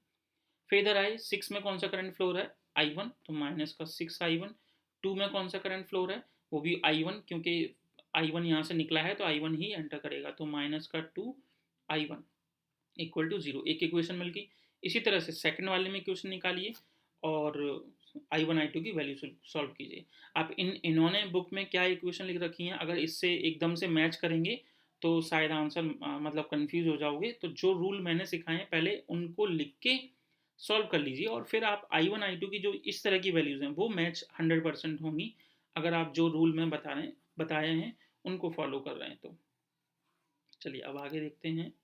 फिर इधर आए, 6 में कौन सा करंट फ्लो रहा है? I1, तो माइनस का 6I1। 2 में कौन सा करंट फ्लो रहा है? वो भी I1, क्योंकि I1 यहाँ से निकला है तो I1 ही एंटर करेगा, तो माइनस का 2I1 इक्वल टू 0, एक इक्वेशन मिल गई। इसी तरह से सेकंड वाले में इक्वेशन निकालिए और I1 I2 की वैल्यू सॉल्व कीजिए। आप इन्होंने बुक में क्या इक्वेशन लिख रखी हैं, अगर इससे एकदम से मैच करेंगे तो शायद आंसर मतलब कंफ्यूज हो जाओगे। तो जो रूल मैंने सिखाए हैं पहले उनको लिख के सॉल्व कर लीजिए, और फिर आप I1 I2 की जो इस तरह की वैल्यूज़ हैं वो मैच 100% होंगी, अगर आप जो रूल में बताए हैं उनको फॉलो कर रहे हैं तो। चलिए अब आगे देखते हैं।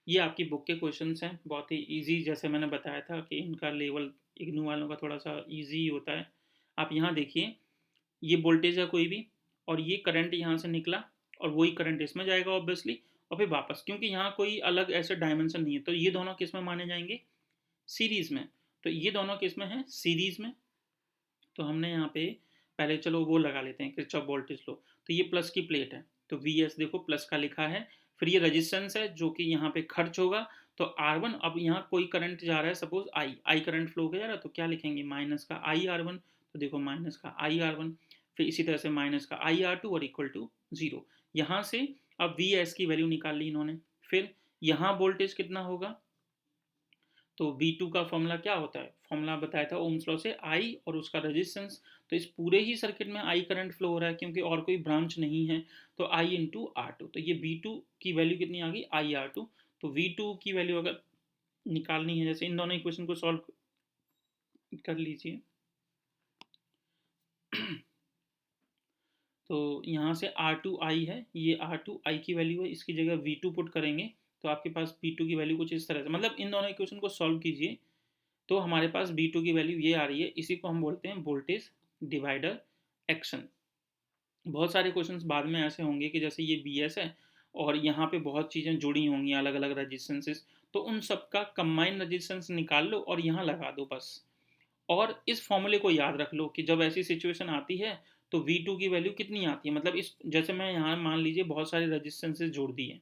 ये आपकी बुक के क्वेश्चंस हैं, बहुत ही इजी, जैसे मैंने बताया था कि इनका लेवल इग्नू वालों का थोड़ा सा इजी होता है। आप यहाँ देखिए, ये वोल्टेज है कोई भी, और ये करंट यहाँ से निकला और वही करंट इसमें जाएगा ऑब्वियसली, और फिर वापस, क्योंकि यहाँ कोई अलग ऐसे डायमेंशन नहीं है तो ये दोनों किस में माने जाएंगे, सीरीज में। तो ये दोनों किस में है, सीरीज में। तो हमने यहाँ पे पहले चलो वो लगा लेते हैं किरचॉफ वोल्टेज लो। तो ये प्लस की प्लेट है तो वी एस देखो प्लस का लिखा है, फिर ये रेजिस्टेंस है जो कि यहाँ पे खर्च होगा, तो R1, अब यहाँ कोई करंट जा रहा है सपोज आई करंट फ्लो हो जा रहा है, तो क्या लिखेंगे, माइनस का आई R1, तो देखो माइनस का आई R1, फिर इसी तरह से माइनस का आई R2 और इक्वल टू 0। यहाँ से अब वी एस की वैल्यू निकाल ली इन्होंने। फिर यहाँ वोल्टेज कितना होगा, तो V2 का फॉर्मूला क्या होता है, फॉर्मूला बताया था ओम्स लॉ से, I और उसका रेजिस्टेंस। तो इस पूरे ही सर्किट में I करंट फ्लो हो रहा है क्योंकि और कोई ब्रांच नहीं है, तो I इंटू R2। तो ये V2 की वैल्यू कितनी आ गई, I R2। तो V2 की वैल्यू अगर निकालनी है, जैसे इन दोनों इक्वेशन को सॉल्व कर लीजिए तो यहाँ से R2I है, ये R2I की वैल्यू है, इसकी जगह V2 पुट करेंगे तो आपके पास V2 की वैल्यू कुछ इस तरह से, मतलब इन दोनों इक्वेशन को सॉल्व कीजिए तो हमारे पास V2 की वैल्यू ये आ रही है। इसी को हम बोलते हैं वोल्टेज डिवाइडर एक्शन। बहुत सारे क्वेश्चंस बाद में ऐसे होंगे कि जैसे ये BS है और यहाँ पे बहुत चीज़ें जुड़ी होंगी अलग अलग रजिस्टेंसेस, तो उन सब का कंबाइन रजिस्टेंस निकाल लो और यहाँ लगा दो बस। और इस फॉर्मूले को याद रख लो कि जब ऐसी सिचुएशन आती है तो V2 की वैल्यू कितनी आती है, मतलब इस जैसे मैं यहाँ मान लीजिए बहुत सारे रजिस्टेंसेस जोड़ दिए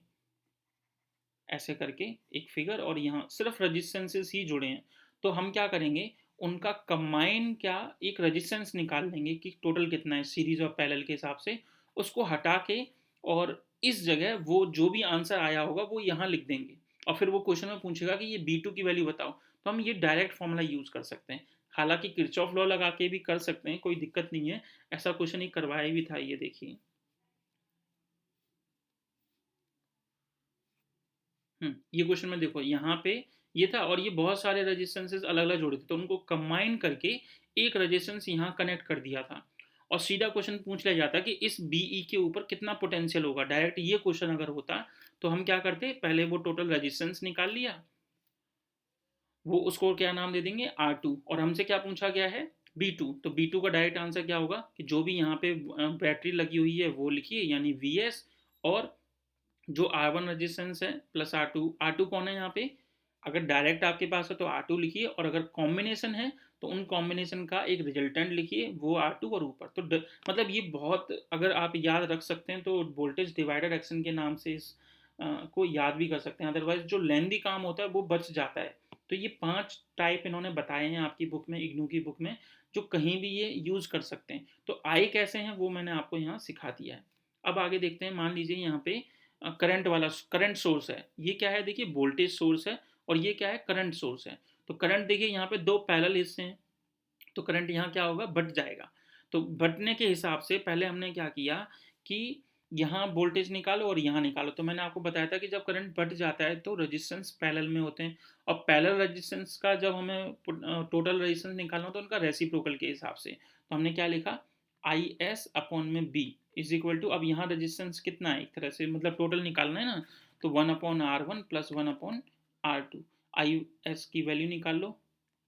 ऐसे करके एक फिगर, और यहाँ सिर्फ रजिस्टेंसेस ही जुड़े हैं, तो हम क्या करेंगे, उनका कंबाइन क्या एक रजिस्टेंस निकाल लेंगे कि टोटल कितना है सीरीज और पैरेलल के हिसाब से, उसको हटा के और इस जगह वो जो भी आंसर आया होगा वो यहाँ लिख देंगे, और फिर वो क्वेश्चन में पूछेगा कि ये B2 की वैल्यू बताओ, तो हम ये डायरेक्ट फॉर्मूला यूज कर सकते हैं। हालांकि किरचॉफ लॉ लगा के भी कर सकते हैं, कोई दिक्कत नहीं है, ऐसा क्वेश्चन ही करवाया भी था, ये देखिए। ये क्वेश्चन में देखो यहाँ पे ये था, और ये बहुत सारे रेजिस्टेंसेस अलग अलग जोड़े थे तो उनको कंबाइन करके एक रेजिस्टेंस यहाँ कनेक्ट कर दिया था, और सीधा क्वेश्चन पूछ लिया जाता कि इस BE के ऊपर कितना पोटेंशियल होगा। डायरेक्ट ये क्वेश्चन अगर होता तो हम क्या करते, पहले वो टोटल रेजिस्टेंस निकाल लिया, वो उसको क्या नाम दे देंगे R2, और हमसे क्या पूछा गया है B2, तो B2 का डायरेक्ट आंसर क्या होगा कि जो भी यहाँ पे बैटरी लगी हुई है वो लिखिए यानी VS, और जो R1 रेजिस्टेंस है प्लस R2 कौन है यहाँ पे, अगर डायरेक्ट आपके पास है तो R2 लिखिए, और अगर कॉम्बिनेशन है तो उन कॉम्बिनेशन का एक रिजल्टेंट लिखिए वो R2 और ऊपर। तो मतलब ये बहुत अगर आप याद रख सकते हैं तो वोल्टेज डिवाइडर एक्शन के नाम से इस को याद भी कर सकते हैं, अदरवाइज जो लेंदी काम होता है वो बच जाता है। तो ये 5 टाइप इन्होंने बताए हैं आपकी बुक में, इग्नू की बुक में, जो कहीं भी ये यूज कर सकते हैं। तो आई कैसे हैं वो मैंने आपको यहाँ सिखा दिया है। अब आगे देखते हैं, मान लीजिए यहाँ पे करंट वाला करंट सोर्स है, ये क्या है देखिए वोल्टेज सोर्स है, और ये क्या है करंट सोर्स है। तो करंट देखिए यहाँ पे दो पैरेलल हिस्से हैं, तो करंट यहाँ क्या होगा, बट जाएगा। तो बटने के हिसाब से पहले हमने क्या किया कि यहाँ वोल्टेज निकालो और यहाँ निकालो, तो मैंने आपको बताया था कि जब करंट बट जाता है तो रेजिस्टेंस पैरेलल में होते हैं, और पैरेलल रेजिस्टेंस का जब हमें टोटल रेजिस्टेंस निकालना हो तो उनका रेसिप्रोकल के हिसाब से, तो हमने क्या लिखा IS अपॉन में B इज इक्वल टू, अब यहाँ रेजिस्टेंस कितना है एक तरह से मतलब टोटल निकालना है ना, तो 1/R1 प्लस 1/R2, IS की वैल्यू निकाल लो,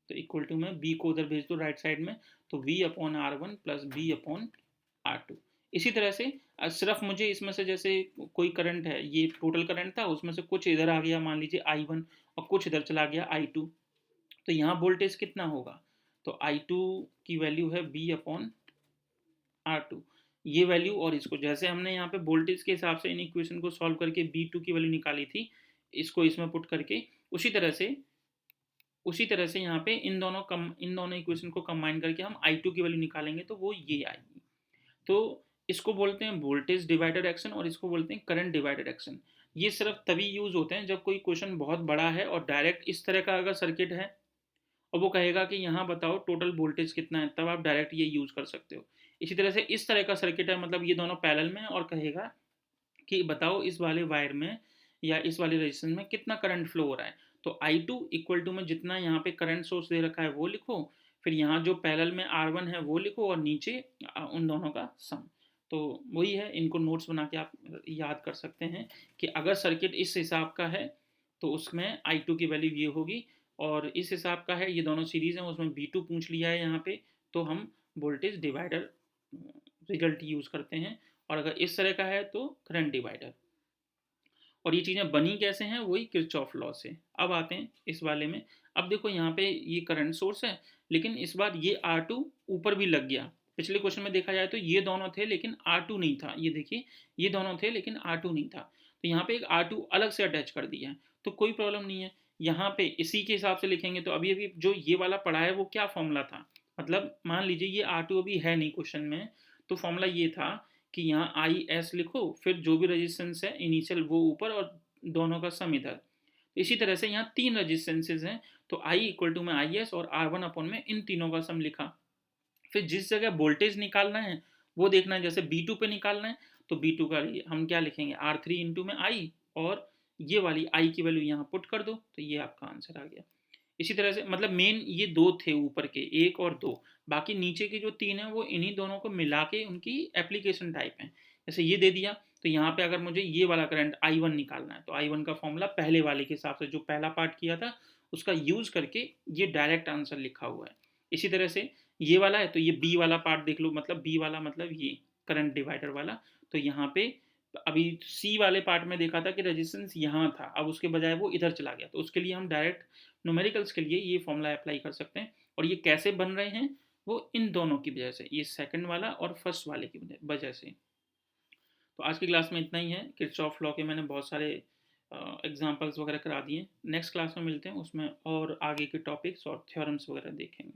तो इक्वल टू में B को उधर भेज दो राइट साइड में, तो V/R1 प्लस B/R2। इसी तरह से सिर्फ मुझे इसमें से जैसे कोई करंट है, ये टोटल करंट था, उसमें से कुछ इधर आ गया मान लीजिए I1 और कुछ इधर चला गया I2, तो यहाँ वोल्टेज कितना होगा, तो I2 की वैल्यू है B/R2, ये वैल्यू, और इसको जैसे हमने यहाँ पे वोल्टेज के हिसाब से इन इक्वेशन को सॉल्व करके B2 की वैल्यू निकाली थी, इसको इसमें पुट करके उसी तरह से यहाँ पे इन दोनों इक्वेशन को कंबाइन करके हम I2 की वैल्यू निकालेंगे तो वो ये आएगी। तो इसको बोलते हैं वोल्टेज डिवाइडर एक्शन और इसको बोलते हैं करंट डिवाइडर एक्शन। ये सिर्फ तभी यूज होते हैं जब कोई क्वेश्चन बहुत बड़ा है और डायरेक्ट इस तरह का अगर सर्किट है और वो कहेगा कि यहाँ बताओ टोटल वोल्टेज कितना है, तब आप डायरेक्ट ये यूज कर सकते हो। इसी तरह से इस तरह का सर्किट है, मतलब ये दोनों पैरेलल में है और कहेगा कि बताओ इस वाले वायर में या इस वाले रेजिस्टेंस में कितना करंट फ्लो हो रहा है। तो I2 इक्वल टू में जितना यहाँ पे करंट सोर्स दे रखा है वो लिखो, फिर यहाँ जो पैरेलल में R1 है वो लिखो और नीचे उन दोनों का सम। तो वही है, इनको नोट्स बना के आप याद कर सकते हैं कि अगर सर्किट इस हिसाब का है तो उसमें I2 की वैल्यू ये होगी, और इस हिसाब का है, ये दोनों सीरीज हैं, उसमें V2 पूछ लिया है यहाँ पे, तो हम वोल्टेज डिवाइडर रिजल्ट यूज करते हैं। और अगर इस तरह का है तो करंट डिवाइडर। और ये चीज़ें बनी कैसे हैं, वही किरचॉफ लॉ से। अब आते हैं इस वाले में। अब देखो यहाँ पे ये करंट सोर्स है, लेकिन इस बार ये R2 ऊपर भी लग गया। पिछले क्वेश्चन में देखा जाए तो ये दोनों थे लेकिन R2 नहीं था, ये देखिए ये दोनों थे लेकिन R2 नहीं था, तो यहाँ पे एक R2 अलग से अटैच कर दिया है, तो कोई प्रॉब्लम नहीं है। यहाँ पे इसी के हिसाब से लिखेंगे तो अभी अभी जो ये वाला पढ़ा है वो क्या फॉर्मूला था, मतलब मान लीजिए ये R2 अभी है नहीं क्वेश्चन में, तो फॉर्मूला ये था कि यहाँ आई एस लिखो, फिर जो भी रेजिस्टेंस है इनिशियल वो ऊपर और दोनों का सम इधर। इसी तरह से यहाँ तीन रेजिस्टेंसेज हैं, तो I इक्वल टू में आई एस और R1 अपॉन में इन तीनों का सम लिखा। फिर जिस जगह वोल्टेज निकालना है वो देखना है, जैसे B2 पे निकालना है तो B2 का हम क्या लिखेंगे R3 इंटू में I, और ये वाली I की वैल्यू यहाँ पुट कर दो, तो ये आपका आंसर आ गया। इसी तरह से मतलब मेन ये दो थे ऊपर के, एक और दो, बाकी नीचे के जो तीन है वो इन्हीं दोनों को मिला के उनकी एप्लीकेशन टाइप है। जैसे ये दे दिया तो यहाँ पे अगर मुझे ये वाला करंट I1 निकालना है तो I1 का फॉर्मूला पहले वाले के हिसाब से जो पहला पार्ट किया था उसका यूज करके ये डायरेक्ट आंसर लिखा हुआ है। इसी तरह से ये वाला है तो ये बी वाला पार्ट देख लो, मतलब बी वाला मतलब ये करंट डिवाइडर वाला। तो यहाँ पे अभी सी वाले पार्ट में देखा था कि रेजिस्टेंस यहाँ था, अब उसके बजाय वो इधर चला गया, तो उसके लिए हम डायरेक्ट न्यूमेरिकल्स के लिए ये फॉर्मूला अप्लाई कर सकते हैं। और ये कैसे बन रहे हैं, वो इन दोनों की वजह से, ये सेकंड वाला और फर्स्ट वाले की वजह से। तो आज की क्लास में इतना ही है। किरचॉफ लॉ के मैंने बहुत सारे एग्जांपल्स वगैरह करा दिए। नेक्स्ट क्लास में मिलते हैं, उसमें और आगे के टॉपिक्स और थ्योरम्स वगैरह देखेंगे।